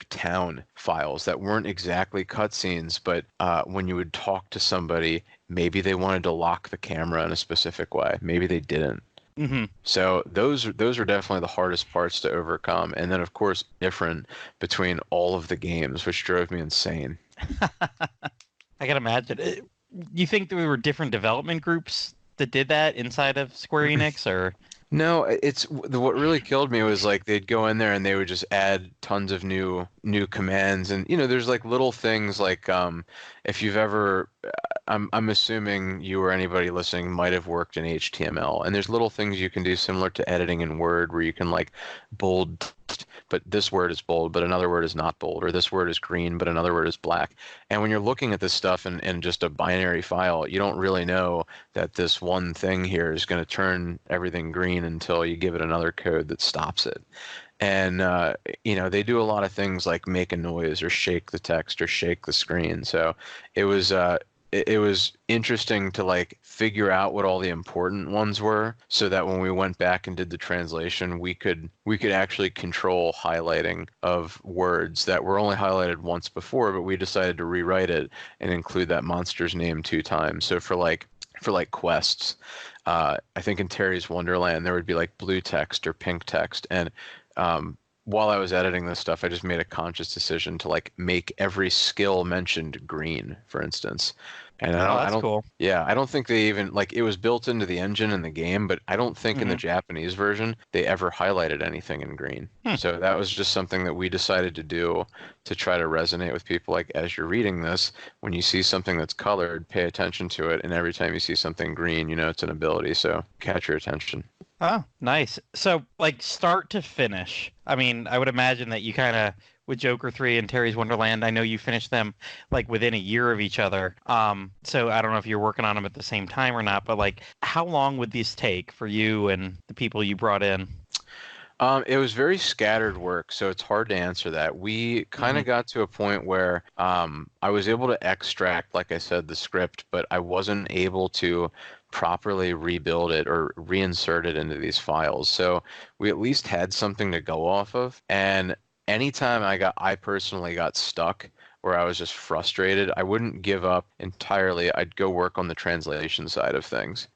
town files that weren't exactly cutscenes, but when you would talk to somebody, maybe they wanted to lock the camera in a specific way. Maybe they didn't. Hmm. So those are definitely the hardest parts to overcome. And then of course different between all of the games, which drove me insane. I can imagine. You think there were different development groups that did that inside of Square Enix, or? No, what really killed me was like they'd go in there and they would just add tons of new commands, and there's like little things like if you've ever I'm assuming you or anybody listening might have worked in HTML, and there's little things you can do similar to editing in Word where you can like bold, but this word is bold, but another word is not bold, or this word is green, but another word is black. And when you're looking at this stuff in just a binary file, you don't really know that this one thing here is going to turn everything green until you give it another code that stops it. And they do a lot of things like make a noise or shake the text or shake the screen. So it was it was interesting to like figure out what all the important ones were, so that when we went back and did the translation, we could actually control highlighting of words that were only highlighted once before, but we decided to rewrite it and include that monster's name 2 times. So for like quests, I think in Terry's Wonderland there would be like blue text or pink text, and while I was editing this stuff, I just made a conscious decision to like make every skill mentioned green, for instance. And Oh, I that's don't, cool. yeah, I don't think they even like it was built into the engine in the game, but I don't think in the Hmm. Japanese version they ever highlighted anything in green. Hmm. So that was just something that we decided to do to try to resonate with people. Like as you're reading this, when you see something that's colored, pay attention to it, and every time you see something green, it's an ability. So catch your attention. Oh, nice. So, like, start to finish. I mean, I would imagine that you kind of, with Joker 3 and Terry's Wonderland, I know you finished them like within a year of each other. So I don't know if you're working on them at the same time or not, but like, how long would these take for you and the people you brought in? It was very scattered work, so it's hard to answer that. We kind Hmm. of got to a point where I was able to extract, like I said, the script, but I wasn't able to properly rebuild it or reinsert it into these files. So we at least had something to go off of. And anytime I personally got stuck where I was just frustrated, I wouldn't give up entirely. I'd go work on the translation side of things.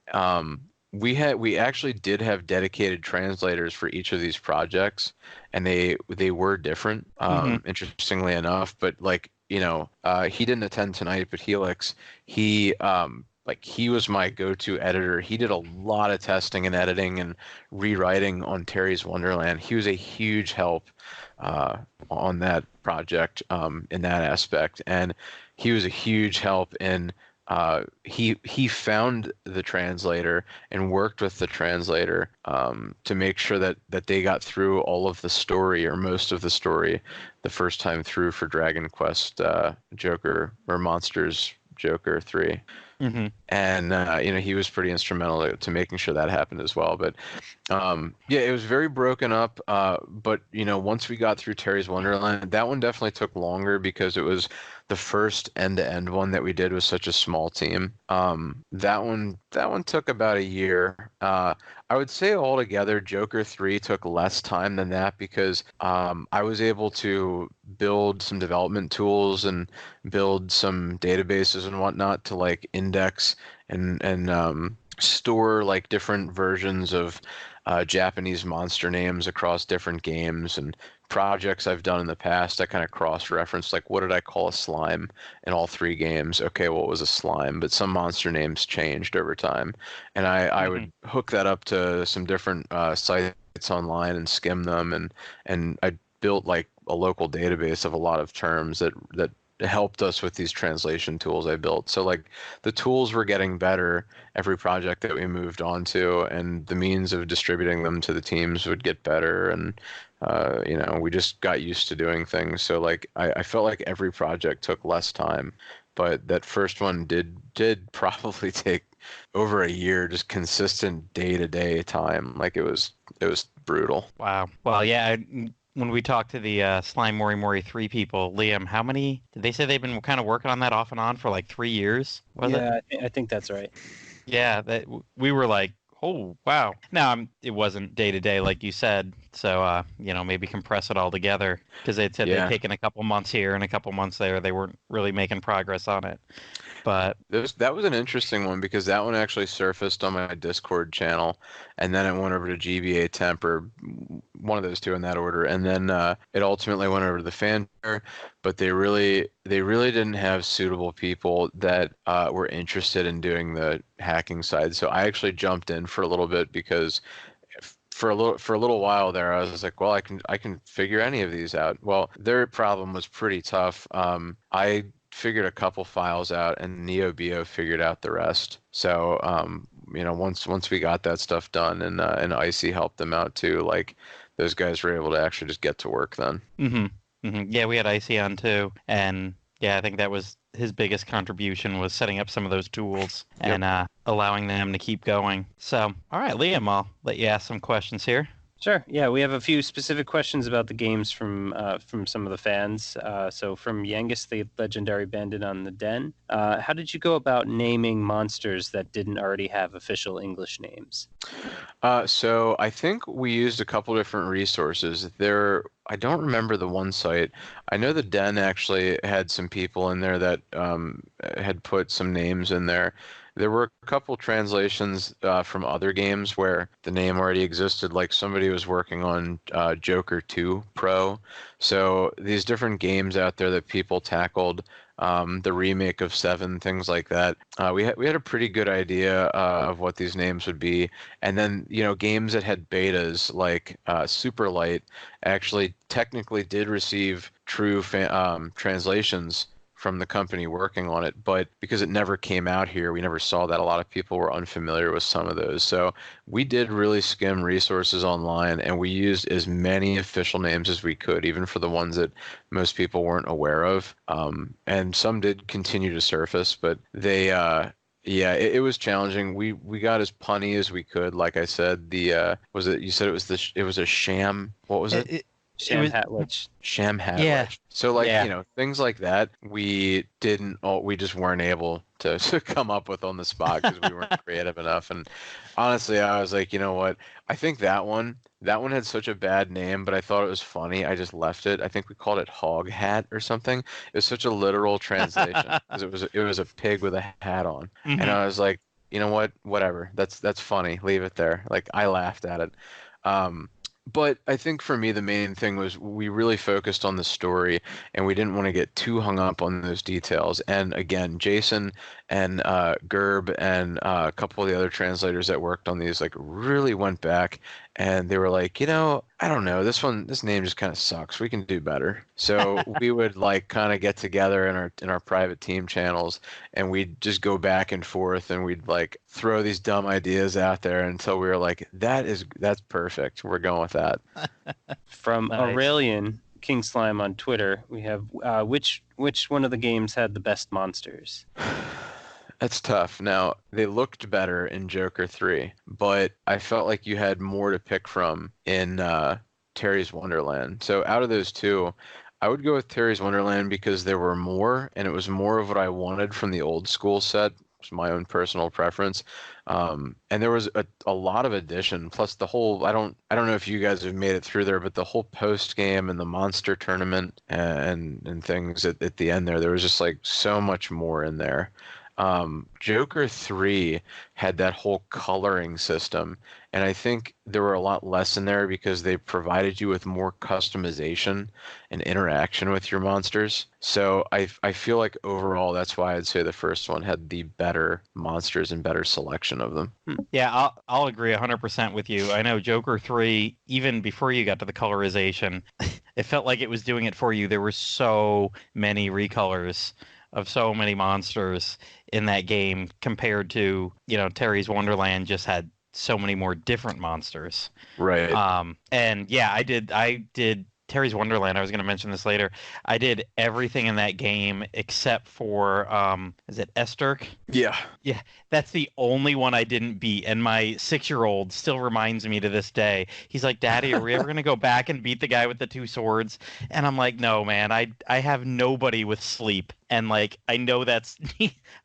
We actually did have dedicated translators for each of these projects, and they were different, Hmm. interestingly enough. But like he didn't attend tonight, but Helix, he was my go-to editor. He did a lot of testing and editing and rewriting on Terry's Wonderland. He was a huge help uh, on that project, in that aspect, and he was a huge help in he found the translator and worked with the translator to make sure that they got through all of the story or most of the story the first time through for Dragon Quest Joker or Monsters Joker 3. Hmm. And he was pretty instrumental to making sure that happened as well. But yeah, it was very broken up. But once we got through Terry's Wonderland, that one definitely took longer because it was the first end-to-end one that we did with such a small team. That one took about a year. I would say altogether, Joker 3 took less time than that because I was able to build some development tools and build some databases and whatnot to like index and store like different versions of Japanese monster names across different games and projects I've done in the past. I kind of cross-referenced like what did I call a slime in all 3 games? Okay, well, it was a slime, but some monster names changed over time, and I Hmm. would hook that up to some different sites online and skim them, and I built like a local database of a lot of terms that helped us with these translation tools I built. So like the tools were getting better every project that we moved on to, and the means of distributing them to the teams would get better, and we just got used to doing things. So like I felt like every project took less time, but that first one did probably take over a year, just consistent day-to-day time. Like it was brutal. Wow. Well, yeah. When we talked to the Slime Mori Mori 3 people, Liam, how many did they say they've been kind of working on that off and on for like 3 years? Was it? Yeah, I think that's right. Yeah, we were like, oh wow. Now it wasn't day to day like you said, so maybe compress it all together because they said they'd Yeah. taken a couple months here and a couple months there. They weren't really making progress on it, But That was an interesting one because that one actually surfaced on my Discord channel, and then it went over to GBA Temp or one of those two in that order, and then it ultimately went over to the Fanfare. But they really didn't have suitable people that were interested in doing the hacking side. So I actually jumped in for a little bit because for a little while there, I was like, well, I can figure any of these out. Well, their problem was pretty tough. I figured a couple files out, and NeoBio figured out the rest. So, once we got that stuff done, and Icy helped them out too, like those guys were able to actually just get to work then. Yeah, we had Icy on too, and yeah, I think that was his biggest contribution was setting up some of those tools and allowing them to keep going. So, all right, Liam, I'll let you ask some questions here. Sure. Yeah, we have a few specific questions about the games from some of the fans. So from Yangus, the legendary bandit on the Den, how did you go about naming monsters that didn't already have official English names? So I think we used a couple different resources. I don't remember the one site. I know the Den actually had some people in there that had put some names in there. There were a couple translations from other games where the name already existed, like somebody was working on Joker 2 Pro. So these different games out there that people tackled, the remake of 7, things like that. We had a pretty good idea of what these names would be. And then, games that had betas like Superlight actually technically did receive true translations from the company working on it, but because it never came out here, we never saw that. A lot of people were unfamiliar with some of those. So we did really skim resources online, and we used as many official names as we could, even for the ones that most people weren't aware of. And some did continue to surface, but they it was challenging. We got as punny as we could. Like I said, you said it was a sham. What was it? Sham Hatwich. Sham Hatwich. Yeah. So things like that, we just weren't able to come up with on the spot because we weren't creative enough. And honestly, I was like, you know what? I think that one had such a bad name, but I thought it was funny. I just left it. I think we called it Hog Hat or something. It was such a literal translation because it was a pig with a hat on. Mm-hmm. And I was like, you know what? Whatever. That's funny. Leave it there. Like I laughed at it. But I think for me, the main thing was we really focused on the story, and we didn't want to get too hung up on those details. And again, Jason and Gerb and a couple of the other translators that worked on these really went back, and they were like, I don't know, this name just kind of sucks. We can do better. So we would kind of get together in our private team channels, and we'd just go back and forth, and we'd throw these dumb ideas out there until we were like, that's perfect. We're going with that. From Nice. Aurelian King Slime on Twitter, we have which one of the games had the best monsters? That's tough. Now, they looked better in Joker 3, but I felt like you had more to pick from in Terry's Wonderland. So out of those two, I would go with Terry's Wonderland because there were more, and it was more of what I wanted from the old school set. It's my own personal preference. And there was a lot of addition, plus the whole, I don't know if you guys have made it through there, but the whole post game and the monster tournament and things at the end there was just so much more in there. Joker 3 had that whole coloring system, and I think there were a lot less in there because they provided you with more customization and interaction with your monsters. So I feel like overall that's why I'd say the first one had the better monsters and better selection of them. Yeah, I'll agree 100% with you. I know Joker 3, even before you got to the colorization, it felt like it was doing it for you. There were so many recolors of so many monsters in that game compared to, Terry's Wonderland just had so many more different monsters. Right. And yeah, I did Terry's Wonderland. I was going to mention this later. I did everything in that game except for, is it Esterk? Yeah. Yeah, that's the only one I didn't beat. And my 6-year-old still reminds me to this day. He's like, Daddy, are we ever going to go back and beat the guy with the 2 swords? And I'm like, no, man, I have nobody with sleep and like I know that's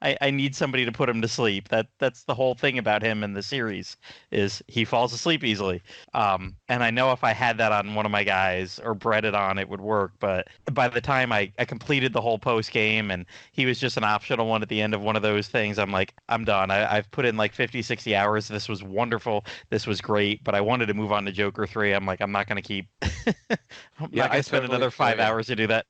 I need somebody to put him to sleep. That's the whole thing about him in the series is he falls asleep easily. And I know if I had that on one of my guys or bred it on, it would work. But by the time I completed the whole post game and he was just an optional one at the end of one of those things, I'm like, I'm done. I've put in like 50, 60 hours. This was wonderful. This was great. But I wanted to move on to Joker 3. I'm like, I'm not going to keep. I'm not going to spend another 5 hours to do that.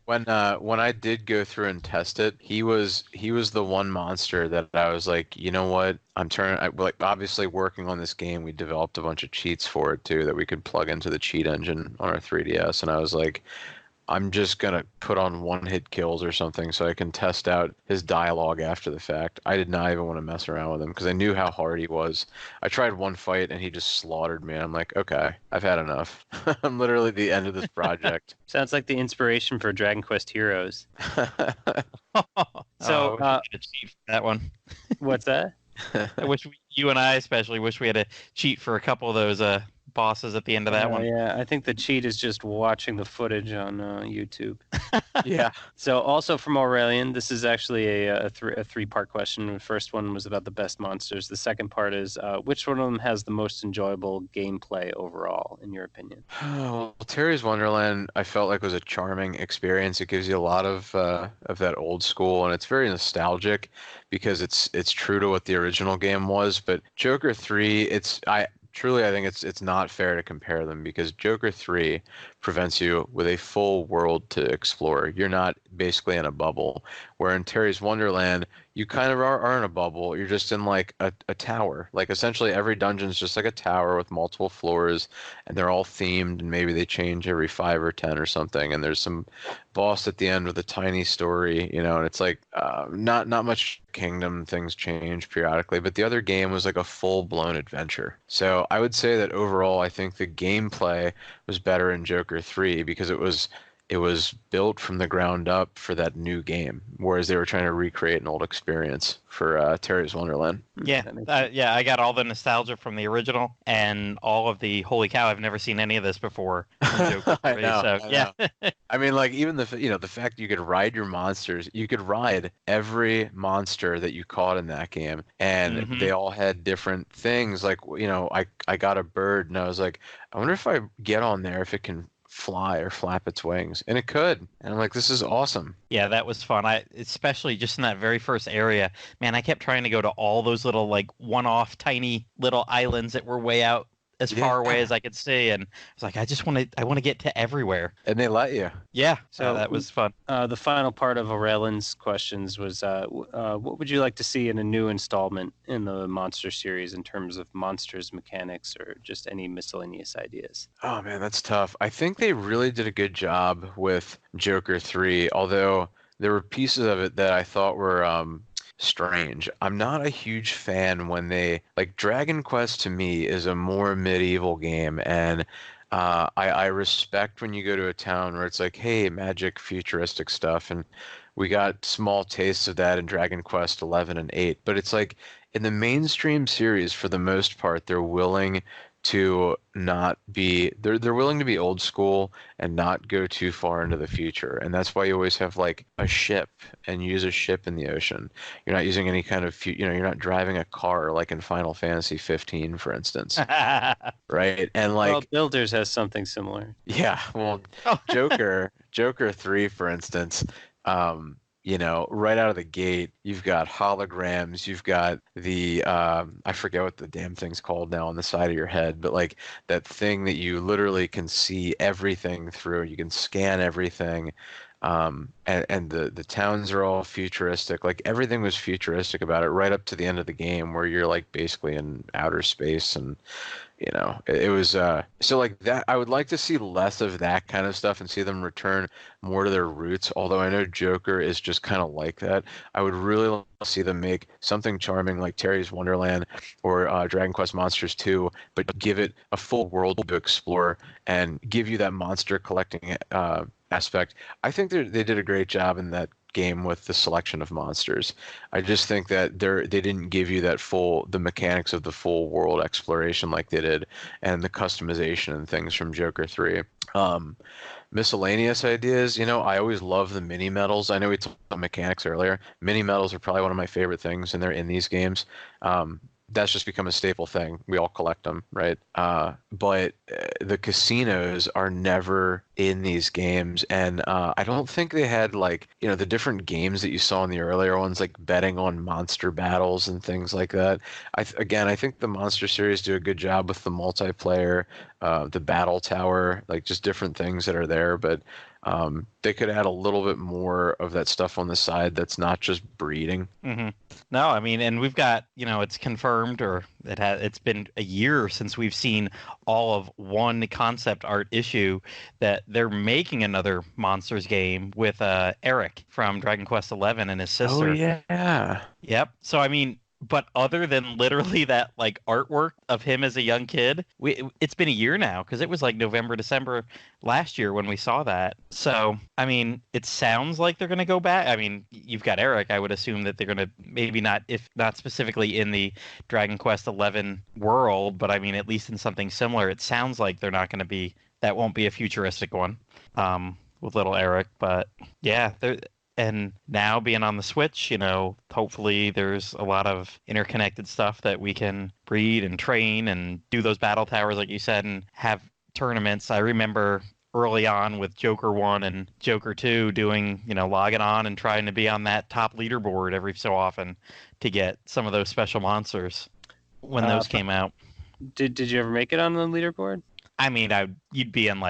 When I did go through and test it, he was the one monster that I was like, you know what? Like obviously working on this game, we developed a bunch of cheats for it too that we could plug into the cheat engine on our 3DS, and I was like, I'm just gonna put on one-hit kills or something so I can test out his dialogue after the fact. I did not even want to mess around with him because I knew how hard he was. I tried one fight and he just slaughtered me. I'm like, okay, I've had enough. I'm literally at the end of this project. Sounds like the inspiration for Dragon Quest Heroes. So cheat for that one. What's that? I wish you and I especially wish we had a cheat for a couple of those bosses at the end of that one. Yeah, I think the cheat is just watching the footage on YouTube. Yeah. So also from Aurelian, this is actually a three-part question. The first one was about the best monsters. The second part is which one of them has the most enjoyable gameplay overall, in your opinion? Well, Terry's Wonderland, I felt like was a charming experience. It gives you a lot of that old school, and it's very nostalgic because it's true to what the original game was. But Joker 3, I think it's not fair to compare them because Joker 3 prevents you with a full world to explore. You're not basically in a bubble. Where in Terry's Wonderland, you kind of are in a bubble. You're just in like a tower. Like essentially every dungeon's just like a tower with multiple floors, and they're all themed, and maybe they change every 5 or 10 or something. And there's some boss at the end with a tiny story, and it's like not much kingdom. Things change periodically, but the other game was like a full-blown adventure. So I would say that overall, I think the gameplay was better in Joker 3 because it was built from the ground up for that new game, whereas they were trying to recreate an old experience for Terry's Wonderland. Yeah, I got all the nostalgia from the original and all of the holy cow, I've never seen any of this before. I know. Yeah. I mean, like even the fact you could ride your monsters, you could ride every monster that you caught in that game, and they all had different things. Like I got a bird, and I was like, I wonder if I get on there if it can fly or flap its wings, and it could, and I'm like, this is awesome. Yeah, that was fun. Especially just in that very first area, man, I kept trying to go to all those little like one-off tiny little islands that were way out as far away as I could see, and I was like, I want to get to everywhere, and they let you. Yeah, so that was fun. The final part of Aurelian's questions was what would you like to see in a new installment in the monster series in terms of monsters, mechanics, or just any miscellaneous ideas? Oh man, that's tough. I think they really did a good job with Joker 3, although there were pieces of it that I thought were strange. I'm not a huge fan when they Dragon Quest to me is a more medieval game, and I respect when you go to a town where it's like, hey, magic, futuristic stuff, and we got small tastes of that in Dragon Quest 11 and 8. But it's like in the mainstream series, for the most part, they're willing to not be they're willing to be old school and not go too far into the future, and that's why you always have like a ship and use a ship in the ocean. You're not using any kind of you're not driving a car like in Final Fantasy 15, for instance. Right? And Builders has something similar. Yeah, well, Joker 3, for instance, right out of the gate, you've got holograms, you've got the, I forget what the damn thing's called now on the side of your head, but like that thing that you literally can see everything through, you can scan everything. And the towns are all futuristic. Like everything was futuristic about it right up to the end of the game where you're like basically in outer space, and it was so like that. I would like to see less of that kind of stuff and see them return more to their roots, although I know Joker is just kind of like that. I would really like to see them make something charming like Terry's Wonderland or Dragon Quest Monsters 2, but give it a full world to explore and give you that monster collecting aspect. I think they did a great job in that game with the selection of monsters. I just think that they didn't give you the mechanics of the full world exploration like they did, and the customization and things from Joker 3. Miscellaneous ideas, I always love the mini medals. I know we talked about mechanics earlier. Mini medals are probably one of my favorite things, and they're in these games. That's just become a staple thing. We all collect them, right? But the casinos are never in these games, and I don't think they had the different games that you saw in the earlier ones, like betting on monster battles and things like that. I think the Monster series do a good job with the multiplayer, the battle tower, like just different things that are there, but they could add a little bit more of that stuff on the side that's not just breeding. Mm-hmm. No, I mean, and we've got, it's confirmed, or it's been a year since we've seen all of one concept art issue that they're making another Monsters game with Eric from Dragon Quest XI and his sister. Oh, yeah. Yep. So, I mean, but other than literally that artwork of him as a young kid, it's been a year now, because it was November, December last year when we saw that. So, I mean, it sounds like they're going to go back. I mean, you've got Eric. I would assume that they're going to maybe not, if not specifically in the Dragon Quest XI world, but I mean, at least in something similar. It sounds like they're not going to be, that won't be a futuristic one with little Eric. But yeah, and now being on the Switch, hopefully there's a lot of interconnected stuff that we can breed and train and do those battle towers, like you said, and have tournaments. I remember early on with Joker 1 and Joker 2 doing, logging on and trying to be on that top leaderboard every so often to get some of those special monsters when those came out. Did you ever make it on the leaderboard? I mean, you'd be in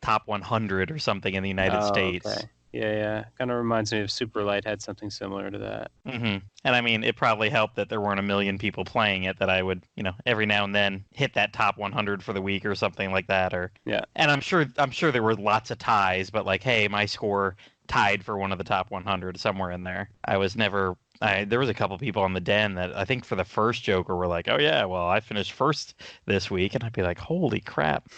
top 100 or something in the United States. Okay. Yeah. Kind of reminds me of Super Light had something similar to that. Mm-hmm. And I mean, it probably helped that there weren't a million people playing it, that I would, every now and then hit that top 100 for the week or something like that. Yeah. And I'm sure there were lots of ties, but hey, my score tied for one of the top 100 somewhere in there. There was a couple people on the den that I think for the first Joker were like, oh yeah, well, I finished first this week. And I'd be like, holy crap.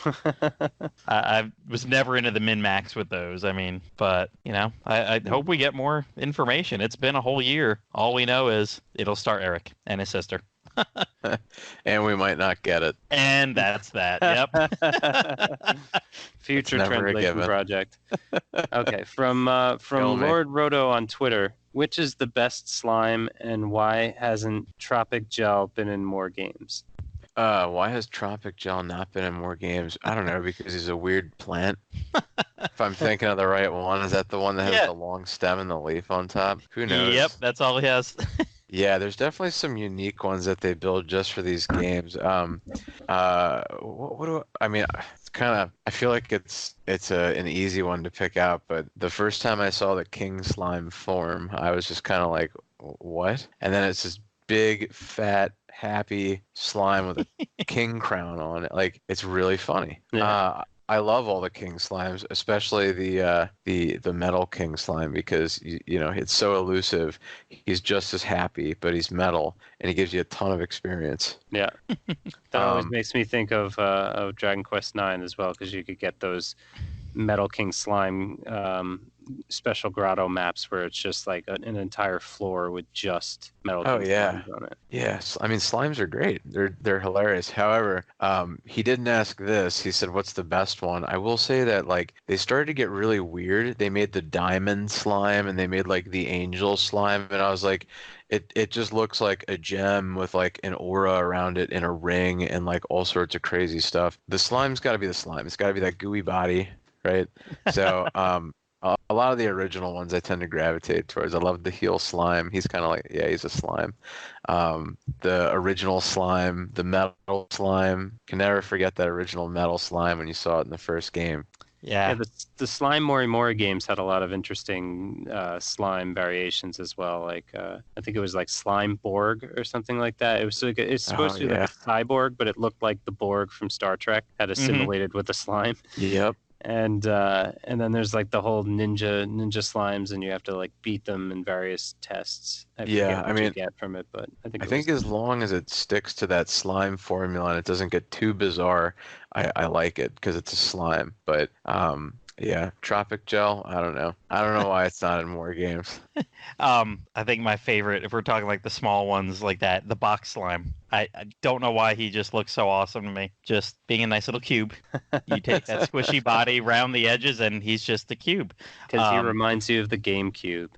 I was never into the min-max with those. I mean, but, I hope we get more information. It's been a whole year. All we know is it'll star Eric and his sister. And we might not get it. And that's that. Yep. Future translation project. Okay, from Lord Roto on Twitter. Which is the best slime, and why hasn't Tropic Gel been in more games? Why has Tropic Gel not been in more games? I don't know, because he's a weird plant. If I'm thinking of the right one, is that the one that has the long stem and the leaf on top? Who knows? Yep, that's all he has. Yeah, there's definitely some unique ones that they build just for these games. I mean, it's kind of, I feel like it's an easy one to pick out, but the first time I saw the king slime form, I was just kind of like, what? And then it's this big, fat, happy slime with a king crown on it. It's really funny. Yeah. I love all the king slimes, especially the metal king slime, because it's so elusive. He's just as happy, but he's metal, and he gives you a ton of experience. Yeah, that always makes me think of Dragon Quest IX as well, because you could get those metal king slime special grotto maps where it's just an entire floor with just metal king slimes on it. Yes, I mean, slimes are great. They're hilarious. However, he didn't ask this. He said, what's the best one? I will say that they started to get really weird. They made the diamond slime, and they made the angel slime, and I was like, it just looks like a gem with an aura around it in a ring and all sorts of crazy stuff. The slime's got to be the slime. It's got to be that gooey body, right? So a lot of the original ones I tend to gravitate towards. I love the heel slime. He's kind of he's a slime. The original slime, the metal slime. Can never forget that original metal slime when you saw it in the first game. Yeah, the Slime Mori games had a lot of interesting slime variations as well. I think it was Slime Borg or something like that. It was it's supposed to be like a cyborg, but it looked like the Borg from Star Trek had assimilated with the slime. Yep. And then there's the whole ninja slimes, and you have to beat them in various tests. You get from it, but I think as long as it sticks to that slime formula and it doesn't get too bizarre, I like it because it's a slime. But Yeah, Tropic Gel. I don't know. I don't know why it's not in more games. I think my favorite, if we're talking like the small ones like that, the box slime. I don't know why he just looks so awesome to me. Just being a nice little cube. You take that squishy body round the edges, and he's just a cube. Because he reminds you of the GameCube.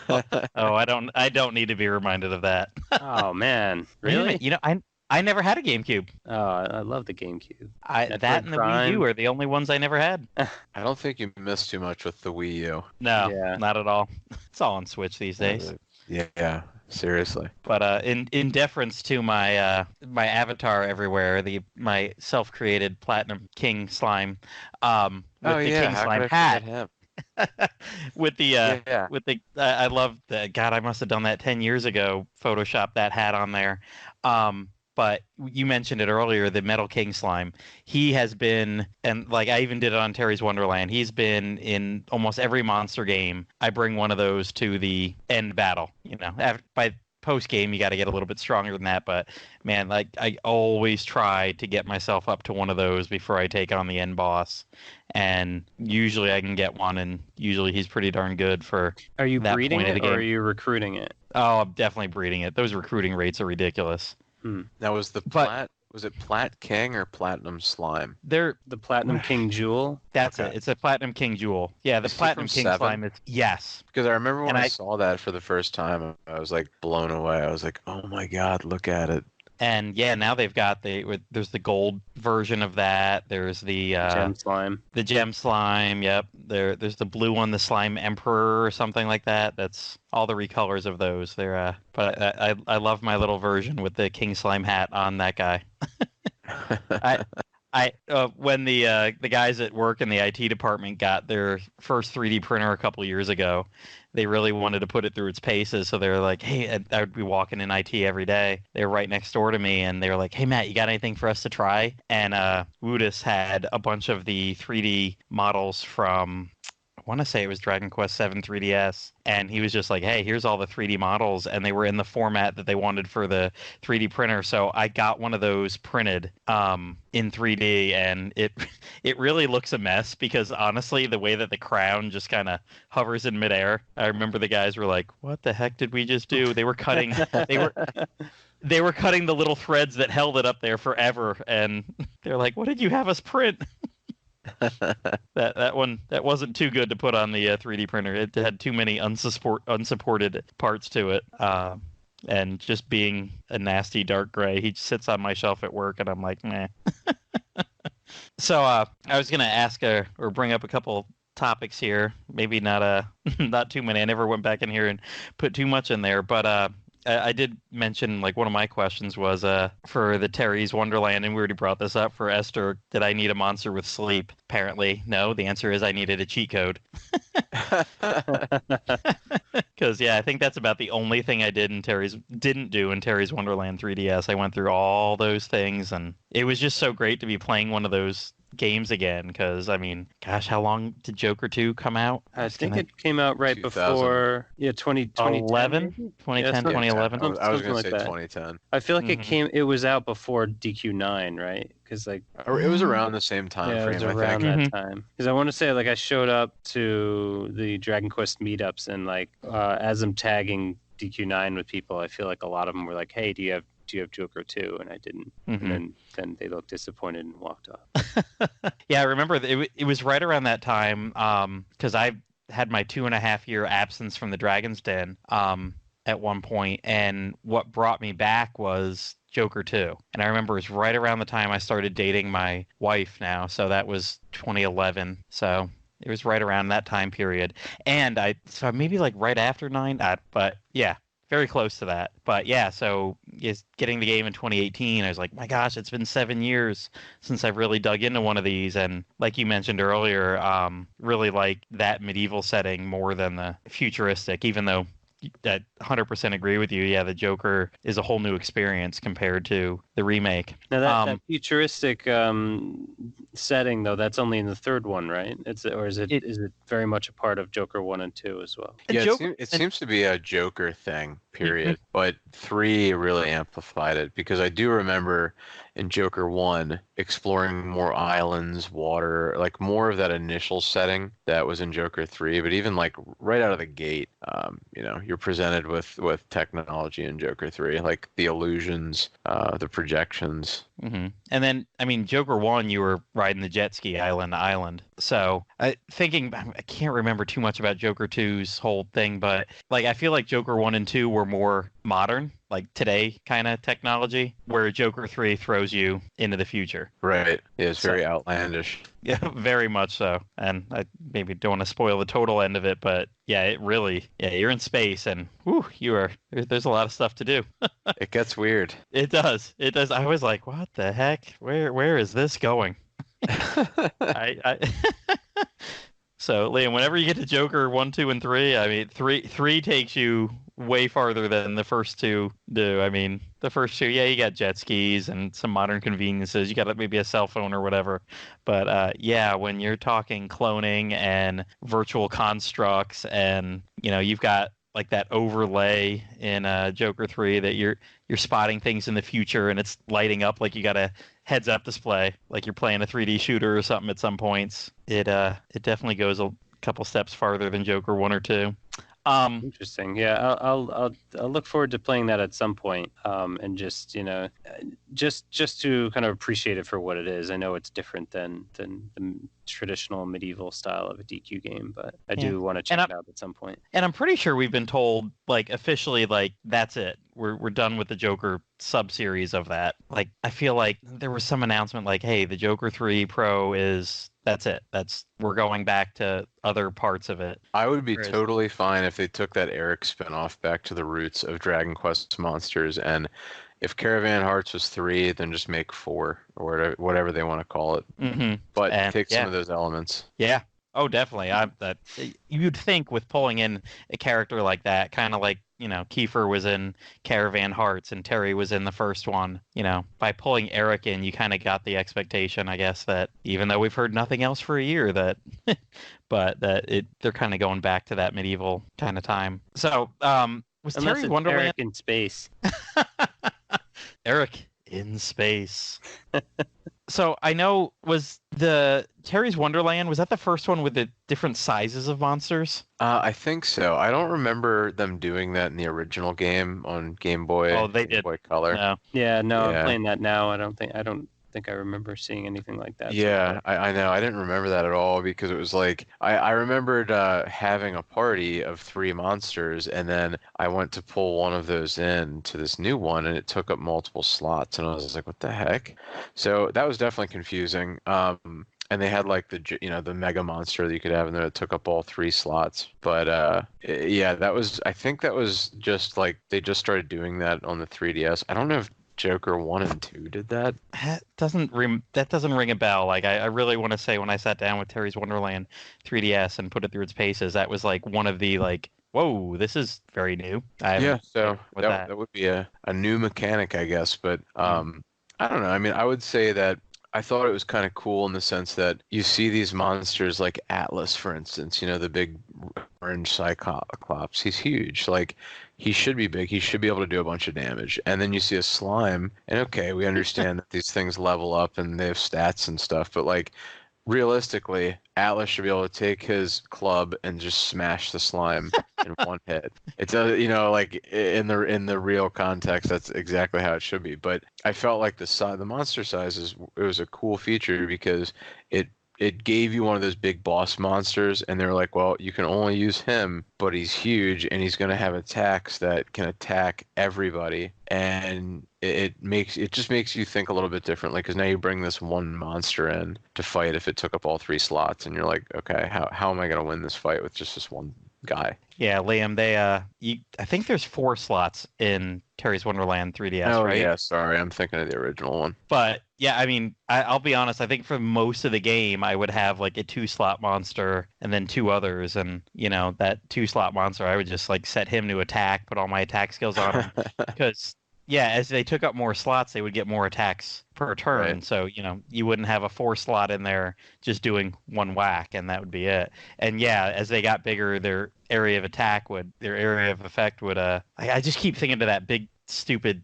Oh, I don't need to be reminded of that. Oh man, Wait a really? minute, I never had a GameCube. Oh, I love the GameCube. That and the Wii U are the only ones I never had. I don't think you missed too much with the Wii U. No, Yeah. not at all. It's all on Switch these days. Yeah, seriously. But in deference to my my avatar everywhere, my self-created Platinum King slime, with the King how slime could I hat, forget him? with the Yeah. with the I love the God. I must have done that 10 years ago. Photoshop that hat on there. But you mentioned it earlier, the Metal King slime. He has been, and like I even did it on Terry's Wonderland. He's been in almost every monster game. I bring one of those to the end battle. By post game, you got to get a little bit stronger than that. But man, like I always try to get myself up to one of those before I take on the end boss. And usually I can get one, and usually he's pretty darn good for. Are you that breeding point of the it or game. are you recruiting it? Oh, I'm definitely breeding it. Those recruiting rates are ridiculous. Now was it Plat King or Platinum Slime? They're The Platinum King Jewel? That's Okay. it. It's a Platinum King Jewel. Yeah, the Is he Platinum from King 7? slime is yes. Because I remember when And I I- saw that for the first time, I was like blown away. I was like, oh my God, look at it. And yeah, now they've got there's the gold version of that. There's the Gem Slime. the gem slime. Yep. There's the blue one, the slime emperor or something like that. That's all the recolors of those. But I love my little version with the king slime hat on that guy. When the guys at work in the IT department got their first 3D printer a couple years ago, they really wanted to put it through its paces. So they were like, "Hey," I would be walking in IT every day. They were right next door to me, and they were like, "Hey, Matt, you got anything for us to try?" And Woodus had a bunch of the 3D models from. I want to say it was Dragon Quest VII 3DS, and he was just like, "Hey, here's all the 3D models," and they were in the format that they wanted for the 3D printer. So I got one of those printed in 3D, and it really looks a mess because honestly, the way that the crown just kind of hovers in midair. I remember the guys were like, "What the heck did we just do?" They were cutting they were cutting the little threads that held it up there forever, and they're like, "What did you have us print?" that wasn't too good to put on the 3D printer. It had too many unsupported parts to it. And just being a nasty dark gray, he sits on my shelf at work, and I'm like, meh. So I was gonna ask or bring up a couple topics here. Maybe not not too many. I never went back in here and put too much in there, but I did mention, like, one of my questions was for the Terry's Wonderland, and we already brought this up for Esther. Did I need a monster with sleep? Apparently, no. The answer is I needed a cheat code. Because I think that's about the only thing I didn't do in Terry's Wonderland 3DS. I went through all those things, and it was just so great to be playing one of those games again. Because I mean, gosh, how long did Joker 2 come out? I think it came out right 2000. before 2011. 2010, 2011. I was Something going like to say that. 2010. I feel like Mhm. it was out before DQ9, right? Because like Or it was around the same time it frame, was I around think. that time. Because I want to say, like, I showed up to the Dragon Quest meetups, and like as I'm tagging DQ9 with people, I feel like a lot of them were like, "Hey, do you have Joker 2?" And I didn't. Mhm. And then they looked disappointed and walked off. Yeah, I remember it was right around that time because I had my 2.5 year absence from the Dragon's Den at one point, and what brought me back was Joker 2. And I remember it was right around the time I started dating my wife now, so that was 2011. So it was right around that time period. And so maybe like right after 9, but yeah, very close to that. But yeah, so getting the game in 2018, I was like, my gosh, it's been 7 years since I've really dug into one of these. And like you mentioned earlier, really like that medieval setting more than the futuristic, even though I 100% agree with you. Yeah, the Joker is a whole new experience compared to the remake. Now that futuristic setting, though, that's only in the third one, right? Is it very much a part of Joker 1 and 2 as well? Yeah, Joker- it seems to be a Joker thing, period. But 3 really amplified it because I do remember in Joker 1, exploring more islands, water, like more of that initial setting that was in Joker 3. But even like right out of the gate, you're presented with technology in Joker 3, like the illusions, the projections. Mm-hmm. And then, I mean, Joker 1, you were riding the jet ski island to island. So, I can't remember too much about Joker 2's whole thing, but like I feel like Joker 1 and 2 were more modern, like today kind of technology, where Joker 3 throws you into the future. Right. Yeah, it's very outlandish. Yeah, very much so. And I maybe don't want to spoil the total end of it, but yeah, you're in space and there's a lot of stuff to do. It gets weird. It does. It does. I was like, what the heck? Where is this going? I So, Liam, whenever you get to Joker 1, 2, and 3, I mean, three takes you way farther than the first two do. I mean, the first two, yeah, you got jet skis and some modern conveniences. You got maybe a cell phone or whatever. But yeah, when you're talking cloning and virtual constructs, and you've got like that overlay in Joker 3 that you're spotting things in the future and it's lighting up like you got a heads-up display, like you're playing a 3D shooter or something at some points. It definitely goes a couple steps farther than Joker 1 or 2. Interesting. Yeah, I'll look forward to playing that at some point. And just to kind of appreciate it for what it is. I know it's different than the traditional medieval style of a DQ game, but I do want to check it out at some point. And I'm pretty sure we've been told, like, officially, like, that's it. We're done with the Joker sub-series of that. Like, I feel like there was some announcement like, hey, the Joker 3 Pro that's it. We're going back to other parts of it. I would be totally fine if they took that Eric spinoff back to the roots of Dragon Quest monsters, and if Caravan Hearts was 3, then just make 4 or whatever they want to call it. Mm-hmm. But take some of those elements. Yeah. Oh, definitely. You'd think with pulling in a character like that, kind of like, Kiefer was in Caravan Hearts and Terry was in the first one, by pulling Eric in, you kind of got the expectation, I guess, that even though we've heard nothing else for a year, they're kind of going back to that medieval kind of time. So, was Unless Terry Wonderland Eric in space? Eric in space. So I know, was the Terry's Wonderland, was that the first one with the different sizes of monsters? I think so. I don't remember them doing that in the original game on Game Boy. Oh, they Game did. Boy Color. No. Yeah, no, I'm playing that now. I don't think I remember seeing anything like that. Yeah, I know. I didn't remember that at all because it was like I remembered having a party of 3 monsters, and then I went to pull one of those in to this new one, and it took up multiple slots, and I was like, what the heck? So that was definitely confusing. And they had like the mega monster that you could have in there that took up all 3 slots. But yeah, I think that was just like they just started doing that on the 3DS. I don't know if Joker 1 and 2 did that. That doesn't ring a bell. Like I really want to say when I sat down with Terry's Wonderland 3DS and put it through its paces, that was like one of the like, whoa, this is very new. So that would be a new mechanic, I guess. But I don't know. I mean, I would say that I thought it was kind of cool in the sense that you see these monsters like Atlas, for instance, the big orange Cyclops. He's huge. Like, he should be big. He should be able to do a bunch of damage. And then you see a slime, and okay, we understand that these things level up and they have stats and stuff, but like, realistically, Atlas should be able to take his club and just smash the slime in one hit. It does, like in the real context, that's exactly how it should be. But I felt like the monster size it was a cool feature because it gave you one of those big boss monsters, and they're like, well, you can only use him, but he's huge, and he's going to have attacks that can attack everybody, and it just makes you think a little bit differently, because now you bring this one monster in to fight if it took up all 3 slots, and you're like, okay, how am I going to win this fight with just this one guy? Yeah, Liam, I think there's 4 slots in Terry's Wonderland 3DS, right? Oh, yeah, sorry, I'm thinking of the original one. But yeah, I mean, I'll be honest, I think for most of the game, I would have like a 2-slot monster and then 2 others. And, that 2-slot monster, I would just like set him to attack, put all my attack skills on him. Because, yeah, as they took up more slots, they would get more attacks per turn. Right. So, you wouldn't have a 4-slot in there just doing one whack, and that would be it. And yeah, as they got bigger, their area of effect would, I just keep thinking to that big stupid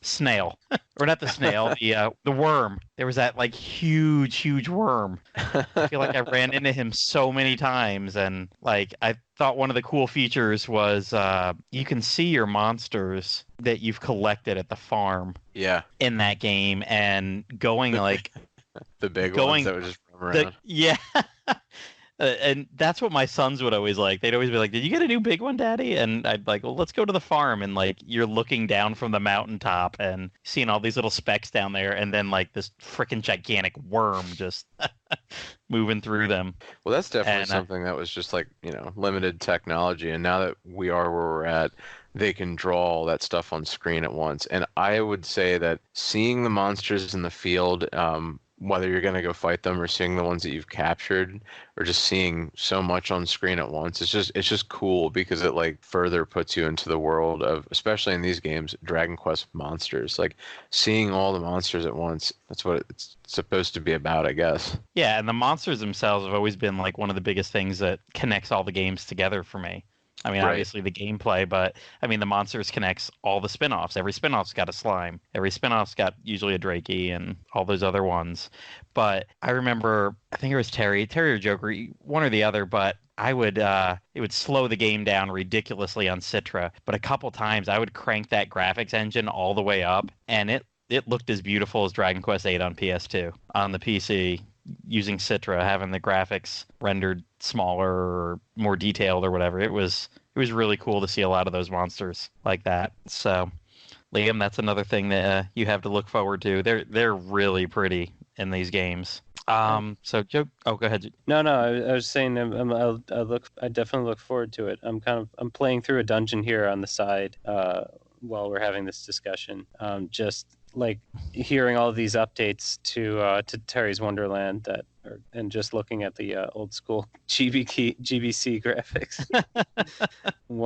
snail, or not the snail, the worm. There was that like huge worm. I feel like I ran into him so many times, and like I thought one of the cool features was you can see your monsters that you've collected at the farm. Yeah. In that game, and going like the big ones that would just roam around. Yeah. And that's what my sons would always like. They'd always be like, "Did you get a new big one, Daddy?" And I'd like, "Well, let's go to the farm." And like, you're looking down from the mountaintop and seeing all these little specks down there, and then like this freaking gigantic worm just moving through them. Well, that's definitely something that was just like, limited technology. And now that we are where we're at, they can draw all that stuff on screen at once. And I would say that seeing the monsters in the field, whether you're going to go fight them or seeing the ones that you've captured or just seeing so much on screen at once, it's just cool because it like further puts you into the world of, especially in these games, Dragon Quest monsters. Like seeing all the monsters at once, that's what it's supposed to be about, I guess. Yeah, and the monsters themselves have always been like one of the biggest things that connects all the games together for me. I mean, obviously the gameplay, but I mean, the monsters connects all the spin-offs. Every spin-off's got a slime. Every spin-off's got usually a Drakey and all those other ones. But I remember, I think it was Terry or Joker, one or the other, but I would, it would slow the game down ridiculously on Citra. But a couple times I would crank that graphics engine all the way up, and it looked as beautiful as Dragon Quest VIII on PS2. On the PC, using Citra, having the graphics rendered smaller or more detailed or whatever, it was really cool to see a lot of those monsters like that. So, Liam, that's another thing that you have to look forward to. They're really pretty in these games. So Joe, go ahead. No, I was saying I definitely look forward to it. I'm playing through a dungeon here on the side while we're having this discussion. Just like hearing all of these updates to Terry's Wonderland and just looking at the old school GBC graphics.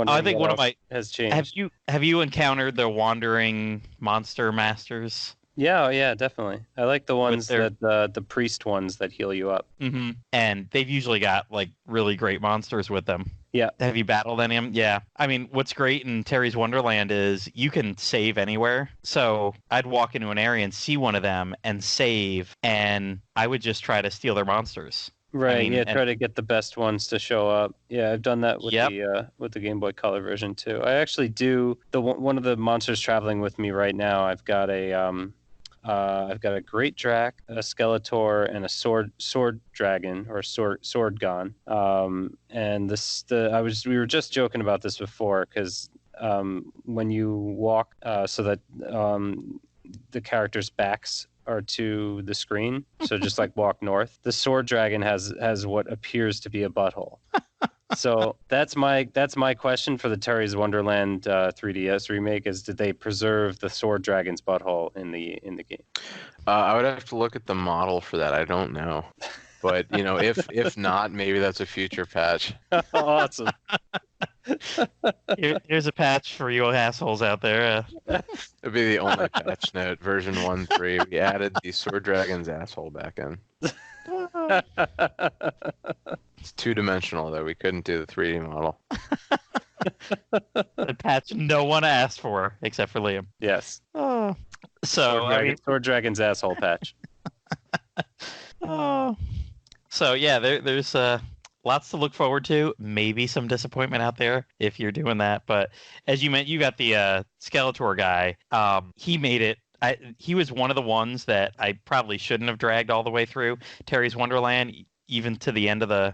I think one of my has changed. Have you encountered the wandering monster masters? Yeah, definitely. I like the ones that the priest ones that heal you up. Mm-hmm. And they've usually got like really great monsters with them. Yeah. Have you battled any of them? Yeah. I mean, what's great in Terry's Wonderland is you can save anywhere. So I'd walk into an area and see one of them and save, and I would just try to steal their monsters. Right. Try to get the best ones to show up. Yeah, I've done that with the Game Boy Color version too. I actually do one of the monsters traveling with me right now. I've got a great Drac, a Skeletor, and a sword dragon or sword gon. And we were just joking about this before because when you walk so that the characters' backs are to the screen, so just like walk north, the sword dragon has what appears to be a butthole. So that's my question for the Terry's Wonderland 3DS remake: is did they preserve the sword dragon's butthole in the game? I would have to look at the model for that. I don't know, but if not, maybe that's a future patch. Awesome. Here's a patch for you assholes out there. It'd be the only patch note, version 1.3. We added the sword dragon's asshole back in. It's two-dimensional, though. We couldn't do the 3D model. The patch no one asked for, except for Liam. Yes. So sword dragon's asshole patch. So yeah, there's lots to look forward to. Maybe some disappointment out there if you're doing that. But as you meant, you got the Skeletor guy. He made it. He was one of the ones that I probably shouldn't have dragged all the way through Terry's Wonderland, even to the end of the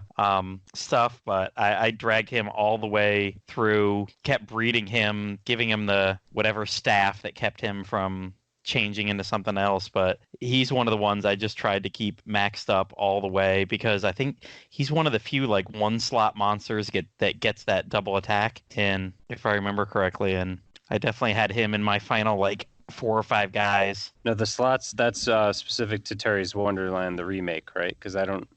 stuff. But I dragged him all the way through, kept breeding him, giving him the whatever staff that kept him from changing into something else. But he's one of the ones I just tried to keep maxed up all the way because I think he's one of the few like one slot monsters that gets that double attack in, if I remember correctly. And I definitely had him in my final like 4 or 5 guys. No, the slots, that's specific to Terry's Wonderland, the remake, right? Because I don't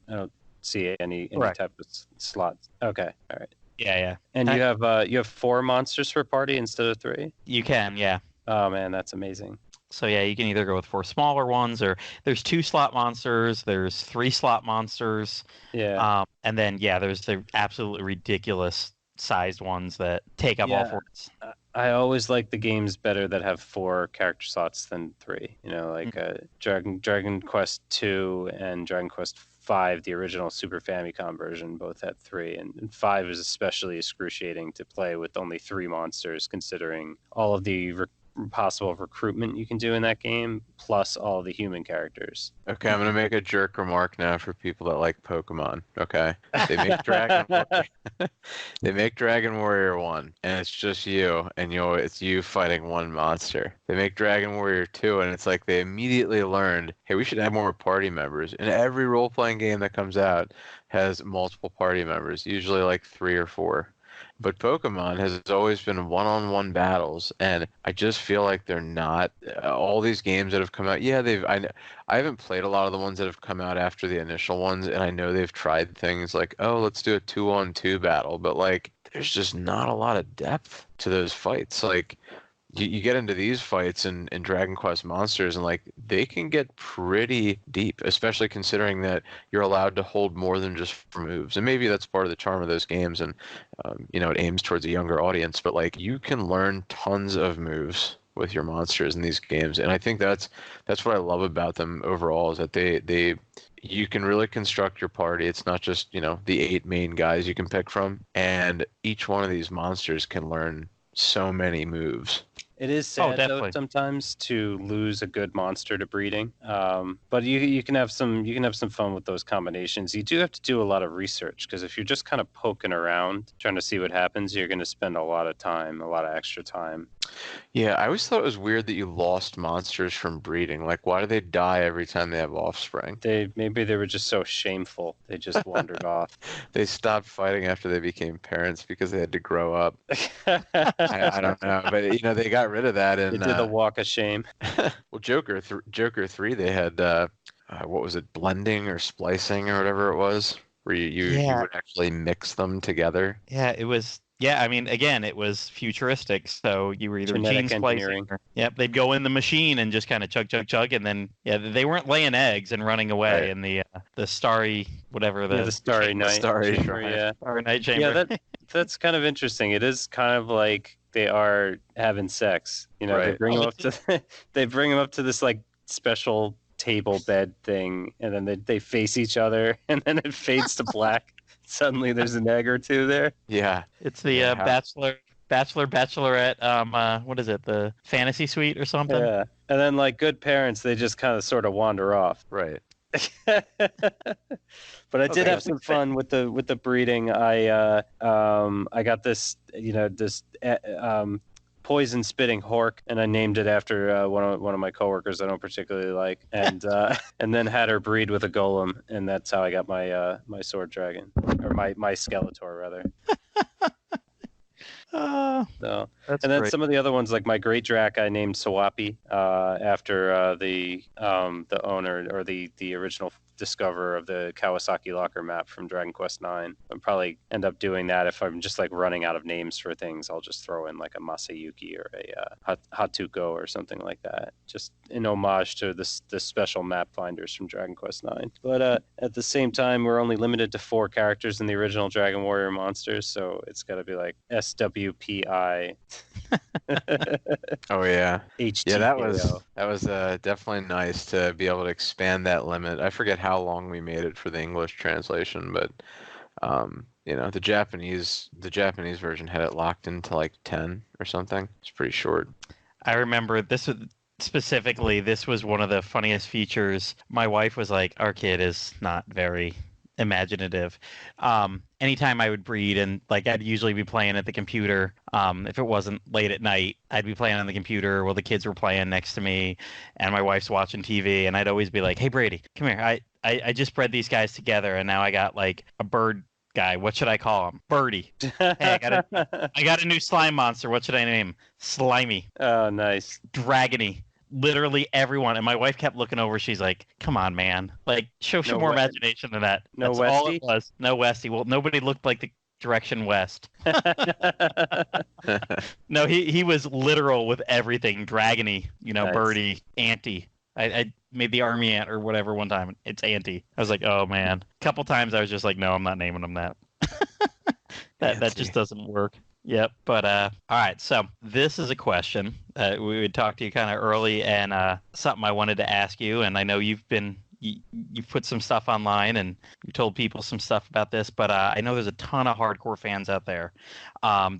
see any type of slots. Okay, all right. Yeah. And you have 4 monsters per party instead of 3? You can, yeah. Oh man, that's amazing. So yeah, you can either go with 4 smaller ones, or there's 2 slot monsters, there's 3 slot monsters. Yeah. And then there's the absolutely ridiculous sized ones that take up all 4. I always like the games better that have 4 character slots than 3. You know, like Dragon Quest 2 and Dragon Quest 5, the original Super Famicom version, both had 3, and 5 is especially excruciating to play with only 3 monsters, considering all of the possible recruitment you can do in that game, plus all the human characters. Okay, I'm gonna make a jerk remark now for people that like Pokemon. Okay, they make Dragon Warrior, they make Dragon Warrior 1, and it's just you, and it's you fighting one monster. They make Dragon Warrior 2, and it's like they immediately learned, hey, we should have more party members. And every role-playing game that comes out has multiple party members, usually like 3 or 4. But Pokemon has always been one-on-one battles, and I just feel like they're not all these games that have come out. Yeah, I haven't played a lot of the ones that have come out after the initial ones, and I know they've tried things like, oh, let's do a 2-on-2 battle, but like there's just not a lot of depth to those fights. Like you get into these fights in Dragon Quest Monsters, and like they can get pretty deep, especially considering that you're allowed to hold more than just 4 moves. And maybe that's part of the charm of those games, and it aims towards a younger audience. But like you can learn tons of moves with your monsters in these games, and I think that's what I love about them overall, is that you can really construct your party. It's not just the 8 main guys you can pick from, and each one of these monsters can learn so many moves. It is sad though sometimes to lose a good monster to breeding, but you can have some fun with those combinations. You do have to do a lot of research, because if you're just kind of poking around trying to see what happens, you're going to spend a lot of extra time. Yeah, I always thought it was weird that you lost monsters from breeding. Like, why do they die every time they have offspring? Maybe they were just so shameful. They just wandered off. They stopped fighting after they became parents because they had to grow up. I don't know, but they got rid of that. And they did the walk of shame. Well, Joker 3, they had what was it, blending or splicing or whatever it was, where you would actually mix them together. Yeah, it was. Yeah, I mean, again, it was futuristic, so you were either genetic gene splicing. They'd go in the machine and just kind of chug, and then they weren't laying eggs and running away in the starry whatever the starry night chamber. Yeah, starry night chamber. Yeah, that's kind of interesting. It is kind of like they are having sex. Right. They bring them up to this like special table bed thing, and then they face each other, and then it fades to black. Suddenly there's an egg or 2 there. Yeah. It's the bachelorette, what is it, the fantasy suite or something? Yeah. And then like good parents, they just kind of sort of wander off. Right. But I did have some fun with the breeding. I got this poison spitting hork, and I named it after one of my coworkers I don't particularly like, and and then had her breed with a golem, and that's how I got my my sword dragon, or my Skeletor rather. So, and then great. Some of the other ones, like my Great Drac, I named Sawapi after the owner, or the original discoverer of the Kawasaki Locker map from Dragon Quest 9. I'll probably end up doing that if I'm just like running out of names for things. I'll just throw in like a Masayuki or a Hatuko or something like that, just in homage to the special map finders from Dragon Quest 9. But at the same time, we're only limited to 4 characters in the original Dragon Warrior monsters, so it's got to be like SWPI. Oh yeah. HTKO. Yeah, that was definitely nice to be able to expand that limit. I forget how long we made it for the English translation, but the Japanese version had it locked into like 10 or something. It's pretty short. I remember this was one of the funniest features. My wife was like, our kid is not very imaginative. Anytime I would breed, and like I'd usually be playing at the computer, if it wasn't late at night, I'd be playing on the computer while the kids were playing next to me, and my wife's watching TV, and I'd always be like, hey Brady, come here, I just bred these guys together, and now I got like a bird guy. What should I call him? Birdie. Hey, I got a new slime monster. What should I name him? Slimy. Oh, nice. Dragony. Literally everyone, and my wife kept looking over. She's like, "Come on, man! Like, show some more imagination than that." That's Westy? All it was. No Westy. Well, nobody looked like the direction west. No, he was literal with everything. Dragony, nice. Birdie, Auntie. I made the army ant or whatever one time. It's Auntie. I was like, oh man. A couple times I was just like, no, I'm not naming him that. that just doesn't work. Yep. But all right. So this is a question. We would talk to you kind of early, and something I wanted to ask you. And I know you've put some stuff online, and you told people some stuff about this. But I know there's a ton of hardcore fans out there.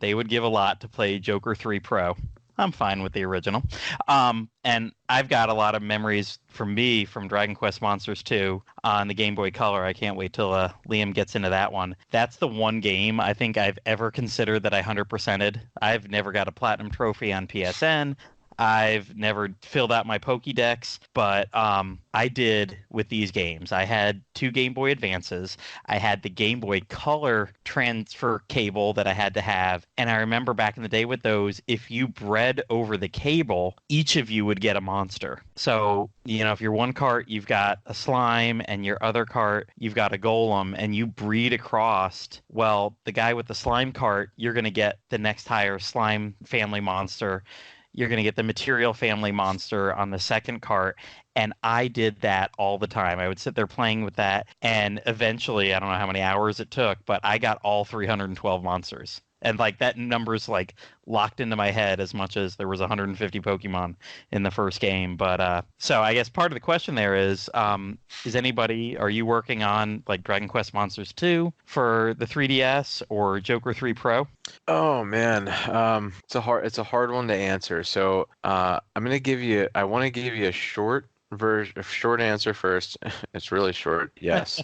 They would give a lot to play Joker 3 Pro. I'm fine with the original. And I've got a lot of memories from Dragon Quest Monsters 2 on the Game Boy Color. I can't wait till Liam gets into that one. That's the one game I think I've ever considered that I 100%ed. I've never got a platinum trophy on PSN. I've never filled out my Pokédex, but I did with these games. I had 2 Game Boy Advances. I had the Game Boy Color transfer cable that I had to have. And I remember back in the day with those, if you bred over the cable, each of you would get a monster. So, if you're one cart, you've got a slime, and your other cart, you've got a golem, and you breed across. Well, the guy with the slime cart, you're going to get the next higher slime family monster. You're going to get the material family monster on the second cart. And I did that all the time. I would sit there playing with that. And eventually, I don't know how many hours it took, but I got all 312 monsters. And like that number's like locked into my head as much as there was 150 Pokemon in the first game. But so I guess part of the question there is are you working on like Dragon Quest Monsters 2 for the 3DS or Joker 3 Pro? Oh man, it's a hard one to answer. So I want to give you a short answer first. It's really short. Yes.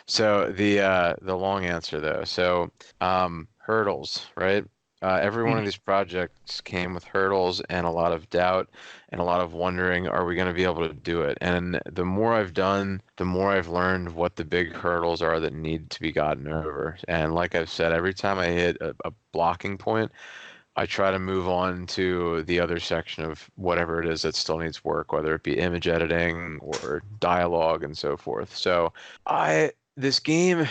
So the long answer though. So hurdles, right? Every one of these projects came with hurdles and a lot of doubt and a lot of wondering, are we going to be able to do it? And the more I've done, the more I've learned what the big hurdles are that need to be gotten over. And like I've said, every time I hit a blocking point, I try to move on to the other section of whatever it is that still needs work, whether it be image editing or dialogue and so forth. So this game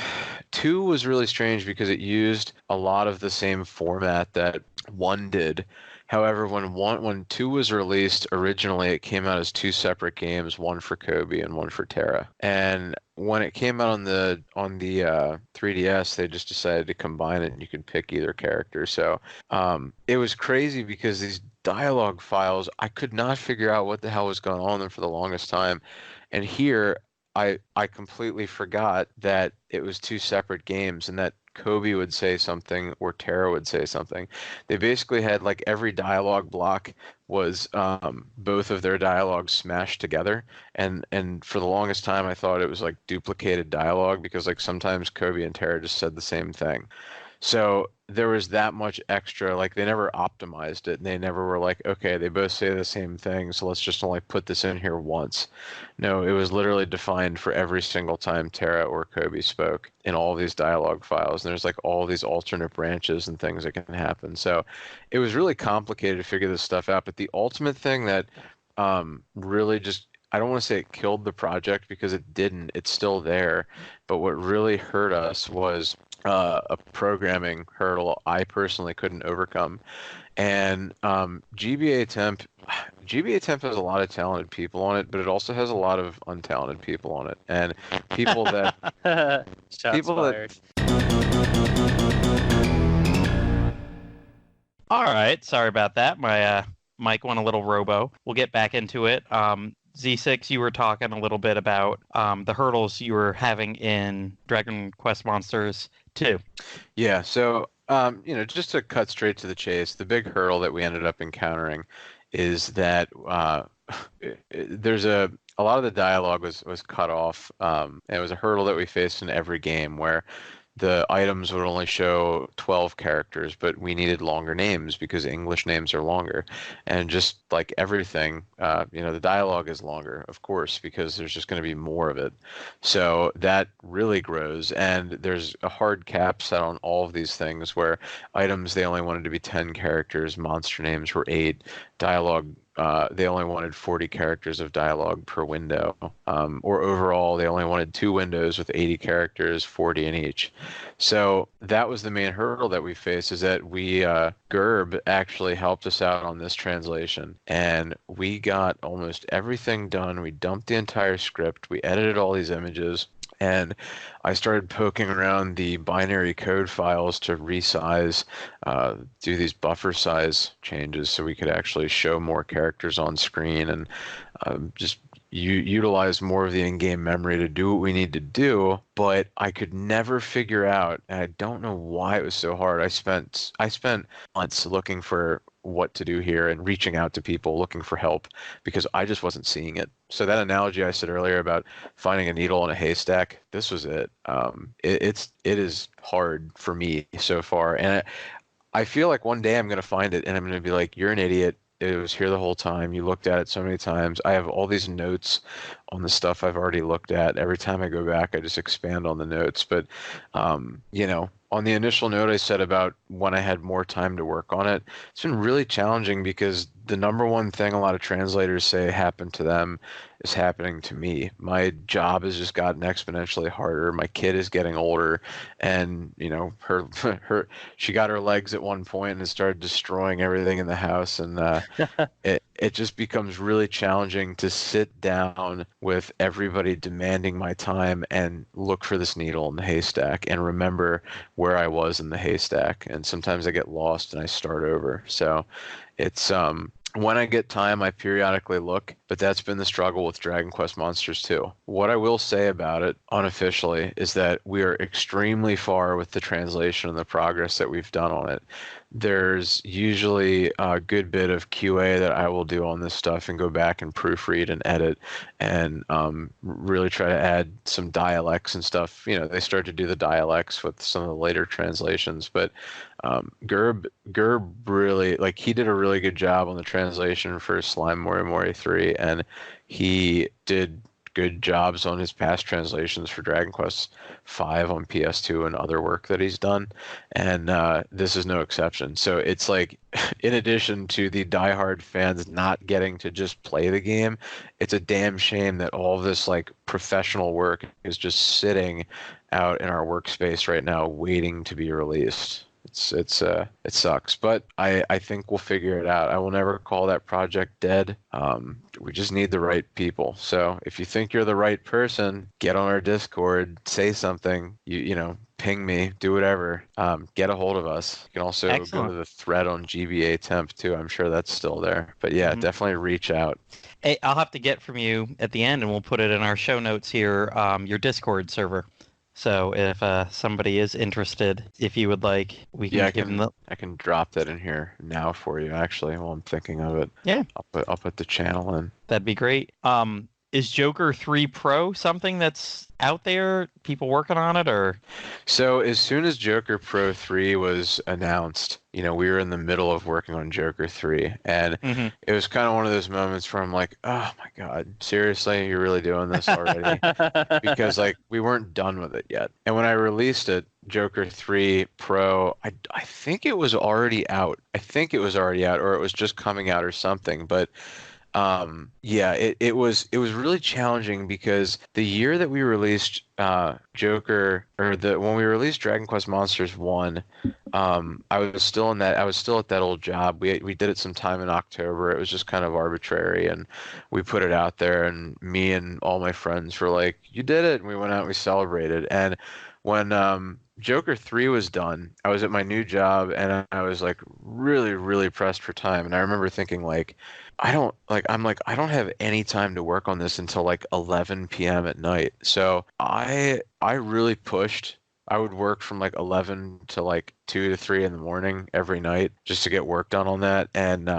2 was really strange because it used a lot of the same format that 1 did. However, when 2 was released originally, it came out as 2 separate games, one for Kobe and one for Terra. And when it came out on the 3DS, they just decided to combine it, and you could pick either character. So it was crazy because these dialogue files, I could not figure out what the hell was going on in them for the longest time. And here, I completely forgot that it was 2 separate games and that Kobe would say something or Tara would say something. They basically had like every dialogue block was both of their dialogues smashed together, and for the longest time I thought it was like duplicated dialogue because like sometimes Kobe and Tara just said the same thing. So there was that much extra, like they never optimized it, and they never were like, okay, they both say the same thing, so let's just only put this in here once. No, it was literally defined for every single time Tara or Kobe spoke in all these dialogue files, and there's like all these alternate branches and things that can happen. So it was really complicated to figure this stuff out, but the ultimate thing that really just, I don't want to say it killed the project because it didn't, it's still there, but what really hurt us was a programming hurdle I personally couldn't overcome. And GBA Temp has a lot of talented people on it, but it also has a lot of untalented people on it, and people that Shots people fired. All right. Sorry about that. My mic went a little robo. We'll get back into it. Z6, you were talking a little bit about the hurdles you were having in Dragon Quest Monsters 2. Yeah, so just to cut straight to the chase, the big hurdle that we ended up encountering is that there's a lot of the dialogue was cut off. It was a hurdle that we faced in every game where the items would only show 12 characters, but we needed longer names because English names are longer. And just like everything, the dialogue is longer, of course, because there's just going to be more of it. So that really grows. And there's a hard cap set on all of these things where items, they only wanted to be 10 characters, monster names were 8, dialogue, they only wanted 40 characters of dialogue per window, or overall they only wanted 2 windows with 80 characters, 40 in each. So that was the main hurdle that we faced, is that Gerb actually helped us out on this translation, and we got almost everything done. We dumped the entire script, we edited all these images, And I started poking around the binary code files to resize, do these buffer size changes so we could actually show more characters on screen and just utilize more of the in-game memory to do what we need to do. But I could never figure out, and I don't know why it was so hard. I spent months looking for what to do here and reaching out to people looking for help because I just wasn't seeing it. So that analogy I said earlier about finding a needle in a haystack, this was it. It is hard for me so far, and I feel like one day I'm going to find it and I'm going to be like, you're an idiot. It was here the whole time. You looked at it so many times. I have all these notes on the stuff I've already looked at. Every time I go back, I just expand on the notes. But, on the initial note I said about when I had more time to work on it, it's been really challenging because the number one thing a lot of translators say happened to them is happening to me. My job has just gotten exponentially harder. My kid is getting older, and she got her legs at one point and started destroying everything in the house, and it just becomes really challenging to sit down with everybody demanding my time and look for this needle in the haystack and remember where I was in the haystack. And sometimes I get lost and I start over. So it's when I get time, I periodically look, but that's been the struggle with Dragon Quest Monsters too. What I will say about it unofficially is that we are extremely far with the translation and the progress that we've done on it. There's usually a good bit of QA that I will do on this stuff and go back and proofread and edit and really try to add some dialects and stuff. They start to do the dialects with some of the later translations, but Gerb really, like, he did a really good job on the translation for Slime Mori Mori 3, and he did good jobs on his past translations for Dragon Quest V on PS2 and other work that he's done, and this is no exception. So it's like, in addition to the diehard fans not getting to just play the game, it's a damn shame that all of this like professional work is just sitting out in our workspace right now waiting to be released. It sucks, but I think we'll figure it out. I will never call that project dead. We just need the right people. So if you think you're the right person, get on our Discord, say something, ping me, do whatever. Get a hold of us. You can also Excellent. go to the thread on GBA Temp too. I'm sure that's still there. But yeah, definitely reach out. Hey, I'll have to get from you at the end, and we'll put it in our show notes here, your Discord server. So if somebody is interested, if you would like, we can give them the... I can drop that in here now for you, actually, while I'm thinking of it. Yeah. I'll put the channel in. That'd be great. Is Joker 3 Pro something that's out there? People working on it, or? So as soon as Joker Pro 3 was announced, we were in the middle of working on Joker 3, and it was kind of one of those moments where I'm like, oh my God, seriously, you're really doing this already? Because like we weren't done with it yet. And when I released it, Joker 3 Pro, I think it was already out. Or it was just coming out or something, but it was really challenging because the year that we released Joker, when we released Dragon Quest Monsters 1, I was still at that old job. We did it sometime in October. It was just kind of arbitrary, and we put it out there, and me and all my friends were like, "You did it!" And we went out and we celebrated. And when Joker 3 was done, I was at my new job, and I was like really, really pressed for time. And I remember thinking like, I don't have any time to work on this until like 11 p.m. at night. So I really pushed. I would work from like 11 to like 2 to 3 in the morning every night just to get work done on that. And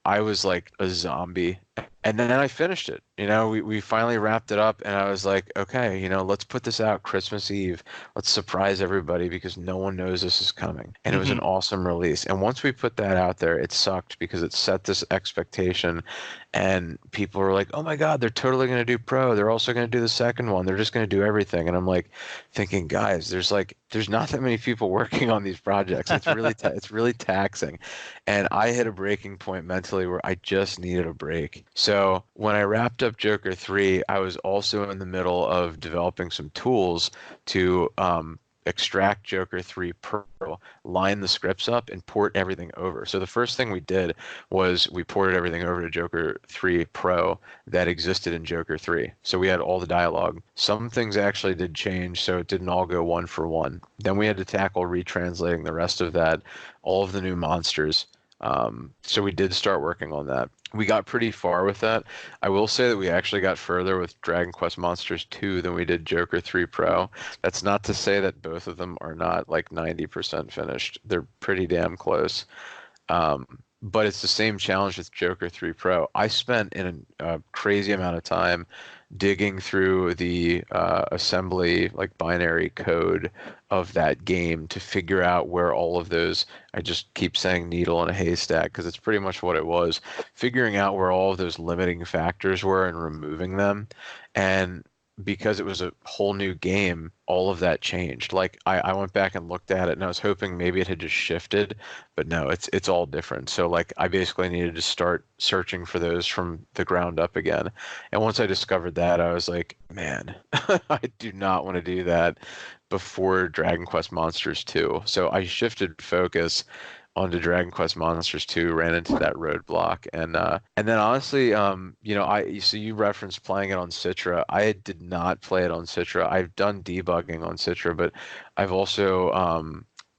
I was like a zombie. And then I finished it. We finally wrapped it up, and I was like, okay, let's put this out Christmas Eve. Let's surprise everybody because no one knows this is coming. And it was an awesome release. And once we put that out there, it sucked because it set this expectation, and people were like, oh my God, they're totally going to do Pro. They're also going to do the second one. They're just going to do everything. And I'm like thinking, guys, there's not that many people working on these projects. It's really it's really taxing. And I hit a breaking point mentally where I just needed a break. So when I wrapped up Joker 3, I was also in the middle of developing some tools to extract Joker 3 Pro, line the scripts up, and port everything over. So the first thing we did was we ported everything over to Joker 3 Pro that existed in Joker 3. So we had all the dialogue. Some things actually did change, so it didn't all go one for one. Then we had to tackle retranslating the rest of that, all of the new monsters. So we did start working on that. We got pretty far with that. I will say that we actually got further with Dragon Quest Monsters 2 than we did Joker 3 Pro. That's not to say that both of them are not like 90% finished. They're pretty damn close. But it's the same challenge with Joker 3 Pro. I spent a crazy amount of time digging through the assembly, like binary code of that game to figure out where all of those, I just keep saying needle in a haystack because it's pretty much what it was, figuring out where all of those limiting factors were and removing them. And because it was a whole new game, all of that changed. Like I went back and looked at it and I was hoping maybe it had just shifted, but no, it's all different. So like I basically needed to start searching for those from the ground up again. And once I discovered that, I was like, man, I do not want to do that before Dragon Quest Monsters 2. So I shifted focus onto Dragon Quest Monsters 2, ran into that roadblock, and then honestly, so you referenced playing it on Citra. I did not play it on Citra. I've done debugging on Citra, but I've also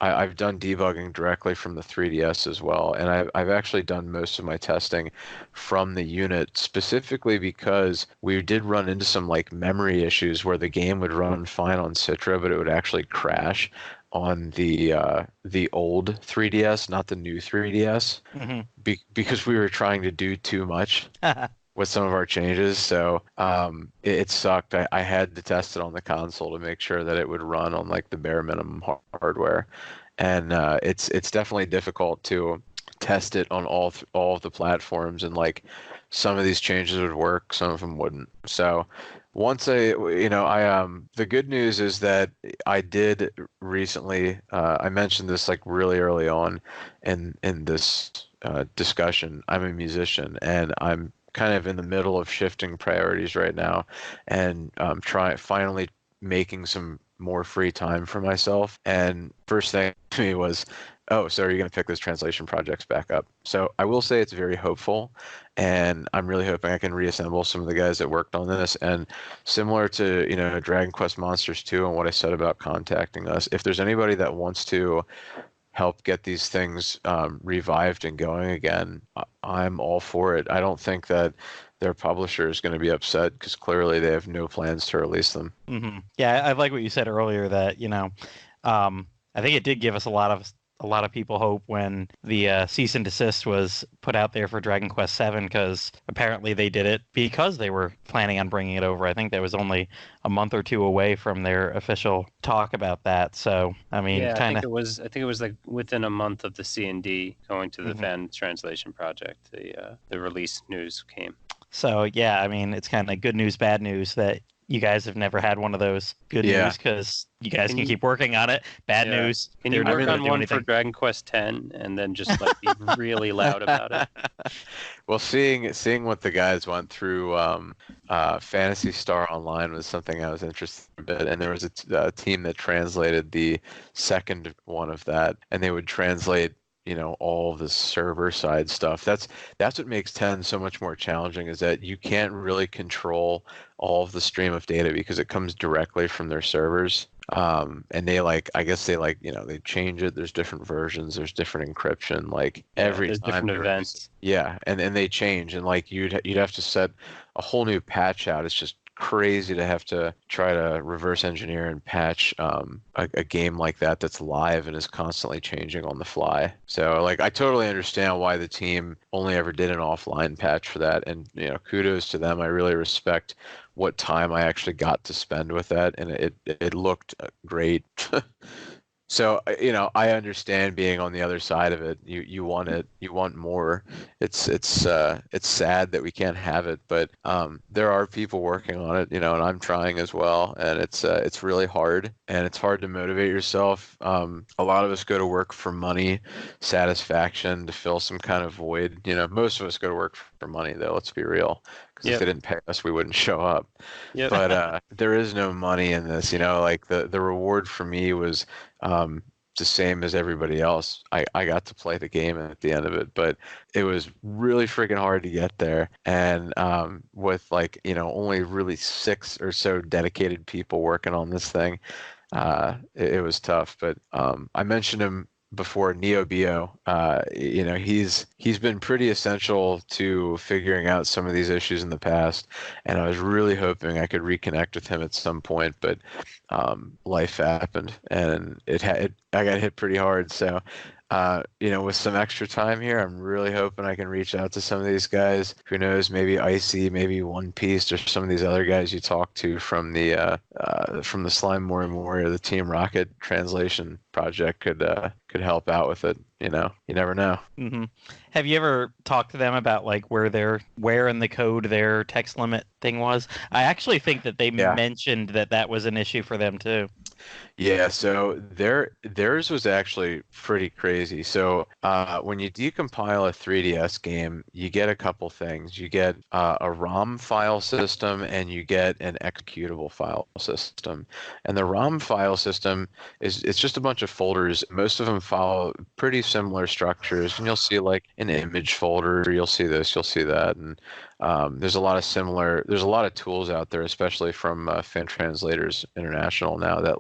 I've done debugging directly from the 3DS as well, and I've actually done most of my testing from the unit, specifically because we did run into some like memory issues where the game would run fine on Citra, but it would actually crash on the old 3DS, not the new 3DS, because we were trying to do too much with some of our changes. So it sucked. I had to test it on the console to make sure that it would run on like the bare minimum hardware, and it's definitely difficult to test it on all of the platforms, and like some of these changes would work, some of them wouldn't. So once the good news is that I did recently, I mentioned this like really early on in this discussion. I'm a musician and I'm kind of in the middle of shifting priorities right now, and finally making some more free time for myself. And first thing to me was, oh, so are you going to pick those translation projects back up? So I will say it's very hopeful, and I'm really hoping I can reassemble some of the guys that worked on this. And similar to, Dragon Quest Monsters 2 and what I said about contacting us, if there's anybody that wants to help get these things revived and going again, I'm all for it. I don't think that their publisher is going to be upset because clearly they have no plans to release them. Mm-hmm. Yeah, I like what you said earlier that, I think it did give us a lot of people hope when the cease and desist was put out there for Dragon Quest VII, because apparently they did it because they were planning on bringing it over. I think that was only a month or two away from their official talk about that. So I mean, yeah, I think it was like within a month of the C&D going to the fan translation project, the release news came. So yeah, I mean, it's kind of good news, bad news that you guys have never had one of those. Good news because you guys can keep working on it. Bad news. Can you work on one for Dragon Quest X and then just like be really loud about it? Well, seeing what the guys went through, Phantasy Star Online was something I was interested in a bit, and there was a team that translated the second one of that, and they would translate all the server side stuff. That's what makes 10 so much more challenging, is that you can't really control all of the stream of data because it comes directly from their servers. And they they change it. There's different versions. There's different encryption. Like every there's time different events. Yeah, and they change, and like you'd have to set a whole new patch out. It's just crazy to have to try to reverse engineer and patch a game like that's live and is constantly changing on the fly. So like I totally understand why the team only ever did an offline patch for that, and kudos to them. I really respect what time I actually got to spend with that, and it looked great. So, I understand being on the other side of it. You want it. You want more. It's sad that we can't have it, but there are people working on it, and I'm trying as well. And it's really hard, and it's hard to motivate yourself. A lot of us go to work for money, satisfaction, to fill some kind of void. Most of us go to work for money, though. Let's be real, because if they didn't pay us, we wouldn't show up. Yep. But there is no money in this, like the reward for me was the same as everybody else. I got to play the game at the end of it, but it was really freaking hard to get there. And with only really 6 or so dedicated people working on this thing, it was tough. But I mentioned him before, NeoBio. He's been pretty essential to figuring out some of these issues in the past, and I was really hoping I could reconnect with him at some point, but life happened, and I got hit pretty hard. So with some extra time here, I'm really hoping I can reach out to some of these guys. Who knows, maybe Icy, maybe One Piece, or some of these other guys you talked to from the Slime More and More, or the Team Rocket translation project could help out with it. You never know. Mm-hmm. Have you ever talked to them about where in the code their text limit thing was? I actually think that they mentioned that was an issue for them too. Yeah, so theirs was actually pretty crazy. So when you decompile a 3DS game, you get a couple things. You get a ROM file system, and you get an executable file system. And the ROM file system it's just a bunch of folders. Most of them follow pretty similar structures, and you'll see like an image folder. You'll see this, you'll see that, and there's a lot of tools out there, especially from Fan Translators International now, that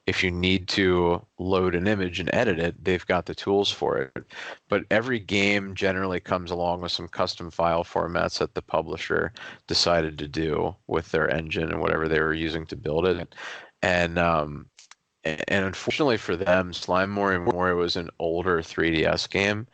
if you need to load an image and edit it, they've got the tools for it. But every game generally comes along with some custom file formats that the publisher decided to do with their engine and whatever they were using to build it. And unfortunately for them, Slime More and More was an older 3DS game,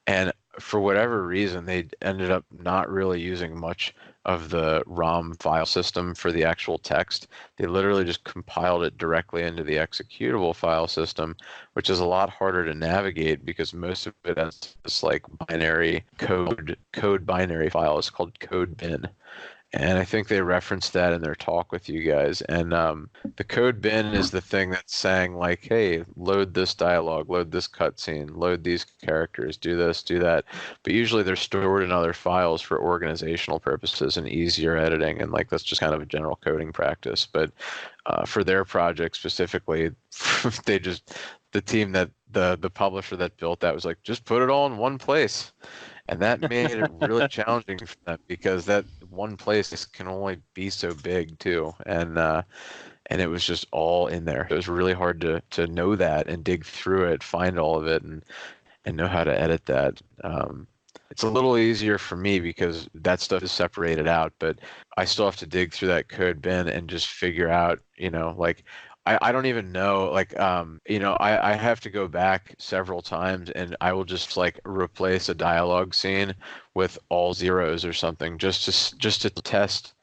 and for whatever reason, they ended up not really using much of the ROM file system for the actual text. They literally just compiled it directly into the executable file system, which is a lot harder to navigate because most of it has this binary code binary file. It's called code bin. And I think they referenced that in their talk with you guys. And the code bin is the thing that's saying hey, load this dialogue, load this cutscene, load these characters, do this, do that. But usually they're stored in other files for organizational purposes and easier editing. And that's just kind of a general coding practice. But for their project specifically, the team the publisher that built that was just put it all in one place. And that made it really challenging for them because that one place can only be so big too. And it was just all in there. It was really hard to know that and dig through it, find all of it, and know how to edit that. It's a little easier for me because that stuff is separated out, but I still have to dig through that code bin and just figure out, I don't even know, I have to go back several times, and I will just replace a dialogue scene with all zeros or something just to test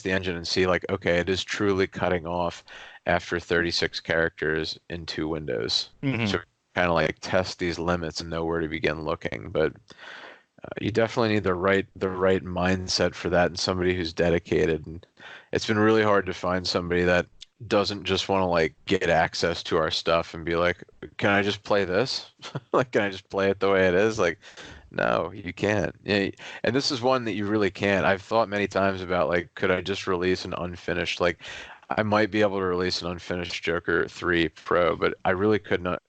the engine and see okay, it is truly cutting off after 36 characters in 2 windows. Mm-hmm. So kind of test these limits and know where to begin looking. But you definitely need the right mindset for that, and somebody who's dedicated. And it's been really hard to find somebody that doesn't just want to get access to our stuff and be can I just play this? Can I just play it the way it is? No, you can't. Yeah, and this is one that you really can't. I've thought many times about could I just release an unfinished I might be able to release an unfinished Joker 3 Pro, but I really could not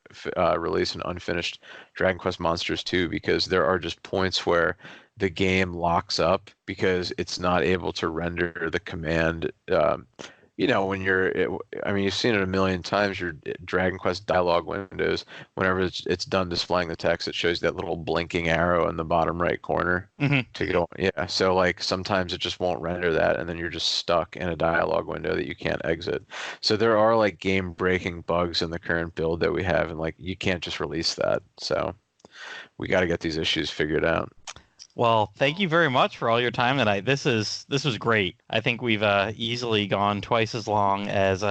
release an unfinished Dragon Quest Monsters 2 because there are just points where the game locks up because it's not able to render the command. When you've seen it a million times, your Dragon Quest dialogue windows, whenever it's done displaying the text, it shows that little blinking arrow in the bottom right corner to get on. Yeah, so sometimes it just won't render that, and then you're just stuck in a dialogue window that you can't exit. So there are game-breaking bugs in the current build that we have, and you can't just release that. So we got to get these issues figured out. Well, thank you very much for all your time tonight. This was great. I think we've easily gone twice as long as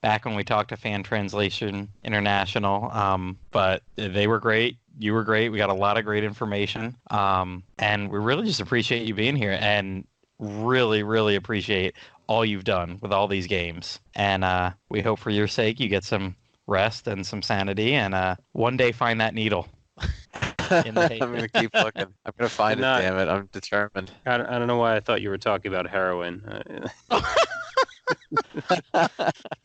back when we talked to Fan Translation International. But they were great. You were great. We got a lot of great information. And we really just appreciate you being here, and really, really appreciate all you've done with all these games. And we hope for your sake you get some rest and some sanity, and one day find that needle. in the I'm gonna keep looking. I'm gonna find it. Damn it! I'm determined. I don't know why I thought you were talking about heroin.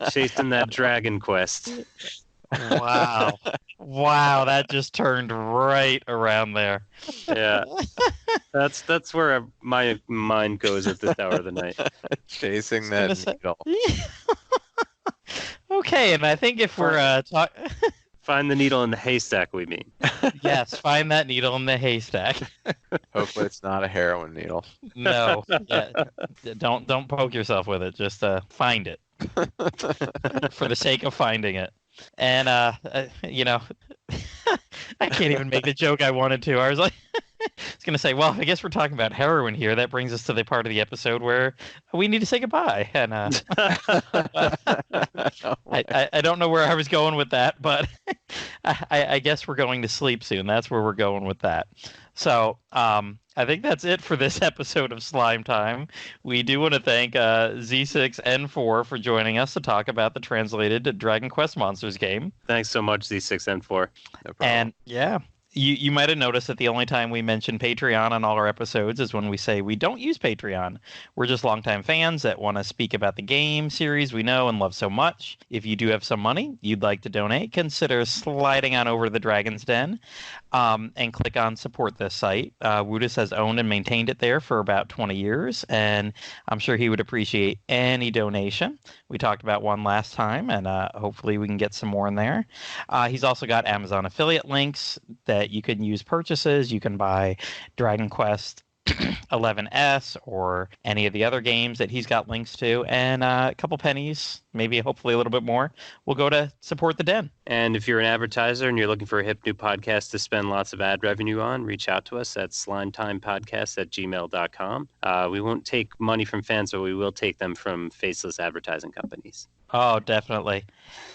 Chasing that Dragon Quest. Wow. Wow, that just turned right around there. Yeah. That's where my mind goes at this hour of the night. Chasing that needle. Okay, and I think if we're Find the needle in the haystack, we mean. yes, find that needle in the haystack. Hopefully it's not a heroin needle. No, yeah, don't poke yourself with it. Just find it for the sake of finding it. And you know, I can't even make the joke I wanted to. I was like, I was gonna say, well, I guess we're talking about heroin here. That brings us to the part of the episode where we need to say goodbye. And I don't know where I was going with that, but I guess we're going to sleep soon. That's where we're going with that. So I think that's it for this episode of Slime Time. We do want to thank Z6n4 for joining us to talk about the translated Dragon Quest Monsters game. Thanks so much, Z6n4. No problem. And yeah. You might have noticed that the only time we mention Patreon on all our episodes is when we say we don't use Patreon. We're just longtime fans that want to speak about the game series we know and love so much. If you do have some money you'd like to donate, consider sliding on over to the Dragon's Den and click on support this site. Woodus has owned and maintained it there for about 20 years, and I'm sure he would appreciate any donation. We talked about one last time, and hopefully we can get some more in there. He's also got Amazon affiliate links that you can use purchases. You can buy Dragon Quest 11S or any of the other games that he's got links to, and a couple pennies, maybe hopefully a little bit more, will go to support the den. And if you're an advertiser and you're looking for a hip new podcast to spend lots of ad revenue on, reach out to us at slimetimepodcast@gmail.com. We won't take money from fans, but we will take them from faceless advertising companies. Oh, definitely.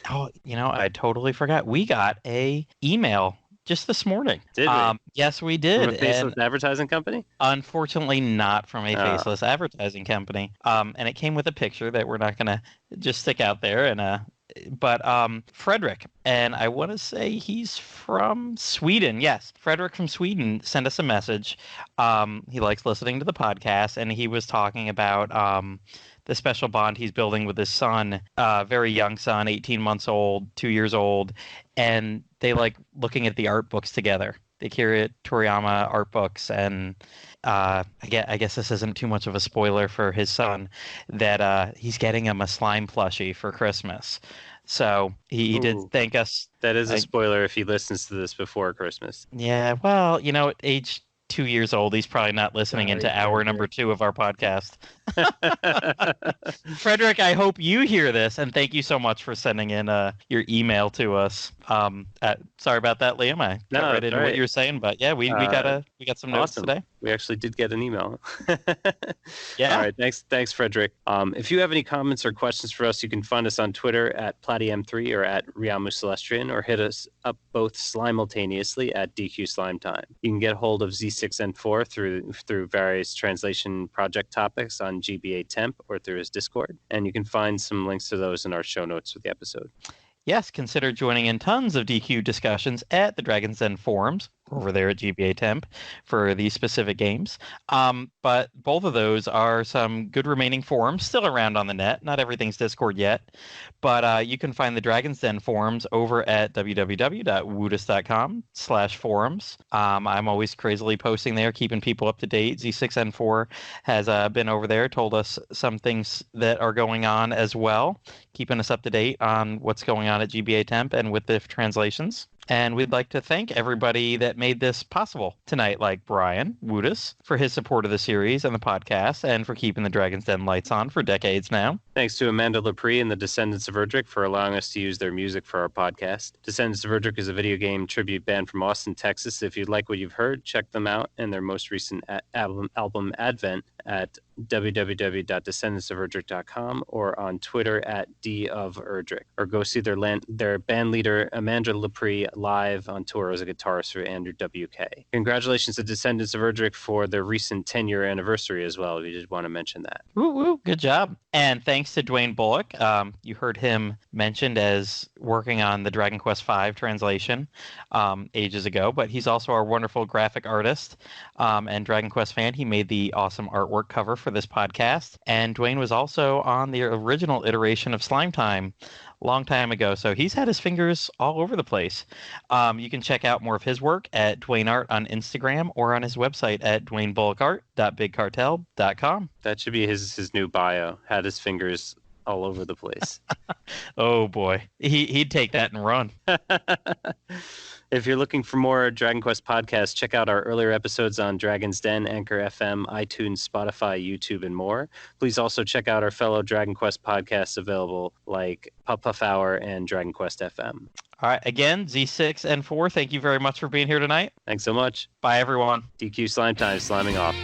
Oh, I totally forgot. We got a email just this morning. Did we? Yes, we did. From a faceless advertising company? Unfortunately, not from a faceless advertising company. And it came with a picture that we're not going to just stick out there. But Frederick, and I want to say he's from Sweden. Yes, Frederick from Sweden sent us a message. He likes listening to the podcast, and he was talking about the special bond he's building with his son, very young son, 18 months old, 2 years old, and they like looking at the art books together. The Akira Toriyama art books, and I guess this isn't too much of a spoiler for his son that he's getting him a slime plushie for Christmas. So he did thank us. That is a spoiler if he listens to this before Christmas. Yeah, well, at age 2 years old, he's probably not listening into hour number 2 of our podcast. Frederick, I hope you hear this, and thank you so much for sending in your email to us. Sorry about that, Liam. I got right into what you were saying, but yeah, we got some notes today. We actually did get an email. Yeah. All right. Thanks, Frederick. If you have any comments or questions for us, you can find us on Twitter at Plattym3 or at Riamu Celestrian, or hit us up both simultaneously at DQ Slime Time. You can get hold of Z6n4 through various translation project topics on GBA Temp or through his Discord, and you can find some links to those in our show notes for the episode. Yes, consider joining in tons of DQ discussions at the Dragon's Den forums over there at GBA Temp for these specific games. But both of those are some good remaining forums still around on the net. Not everything's Discord yet, but you can find the Dragon's Den forums over at www.woodus.com/forums. I'm always crazily posting there, keeping people up to date. Z6n4 has been over there, told us some things that are going on as well, keeping us up to date on what's going on at GBA Temp and with the translations. And we'd like to thank everybody that made this possible tonight, like Brian Woodus for his support of the series and the podcast, and for keeping the Dragon's Den lights on for decades now. Thanks to Amanda Lepre and the Descendants of Erdrick for allowing us to use their music for our podcast. Descendants of Erdrick is a video game tribute band from Austin, Texas. If you like what you've heard, check them out and their most recent album Advent at www.descendantsoferdrick.com or on Twitter at @doferdrick, or go see their band leader Amanda Lepre live on tour as a guitarist for Andrew WK. Congratulations to Descendants of Erdrick for their recent 10-year anniversary as well. We did want to mention that. Woo woo, good job. And thanks to Dwayne Bullock. You heard him mentioned as working on the Dragon Quest V translation ages ago, but he's also our wonderful graphic artist and Dragon Quest fan. He made the awesome artwork cover for this podcast. And Dwayne was also on the original iteration of Slime Time a long time ago, so he's had his fingers all over the place. You can check out more of his work at Dwayne Art on Instagram or on his website at dwaynebullocart.bigcartel.com. That should be his new bio. Had his fingers all over the place. Oh boy, he'd take that and run. If you're looking for more Dragon Quest podcasts, check out our earlier episodes on Dragon's Den, Anchor FM, iTunes, Spotify, YouTube, and more. Please also check out our fellow Dragon Quest podcasts available like Puff Puff Hour and Dragon Quest FM. All right, again, Z6n4, thank you very much for being here tonight. Thanks so much. Bye, everyone. DQ Slime Time, sliming off.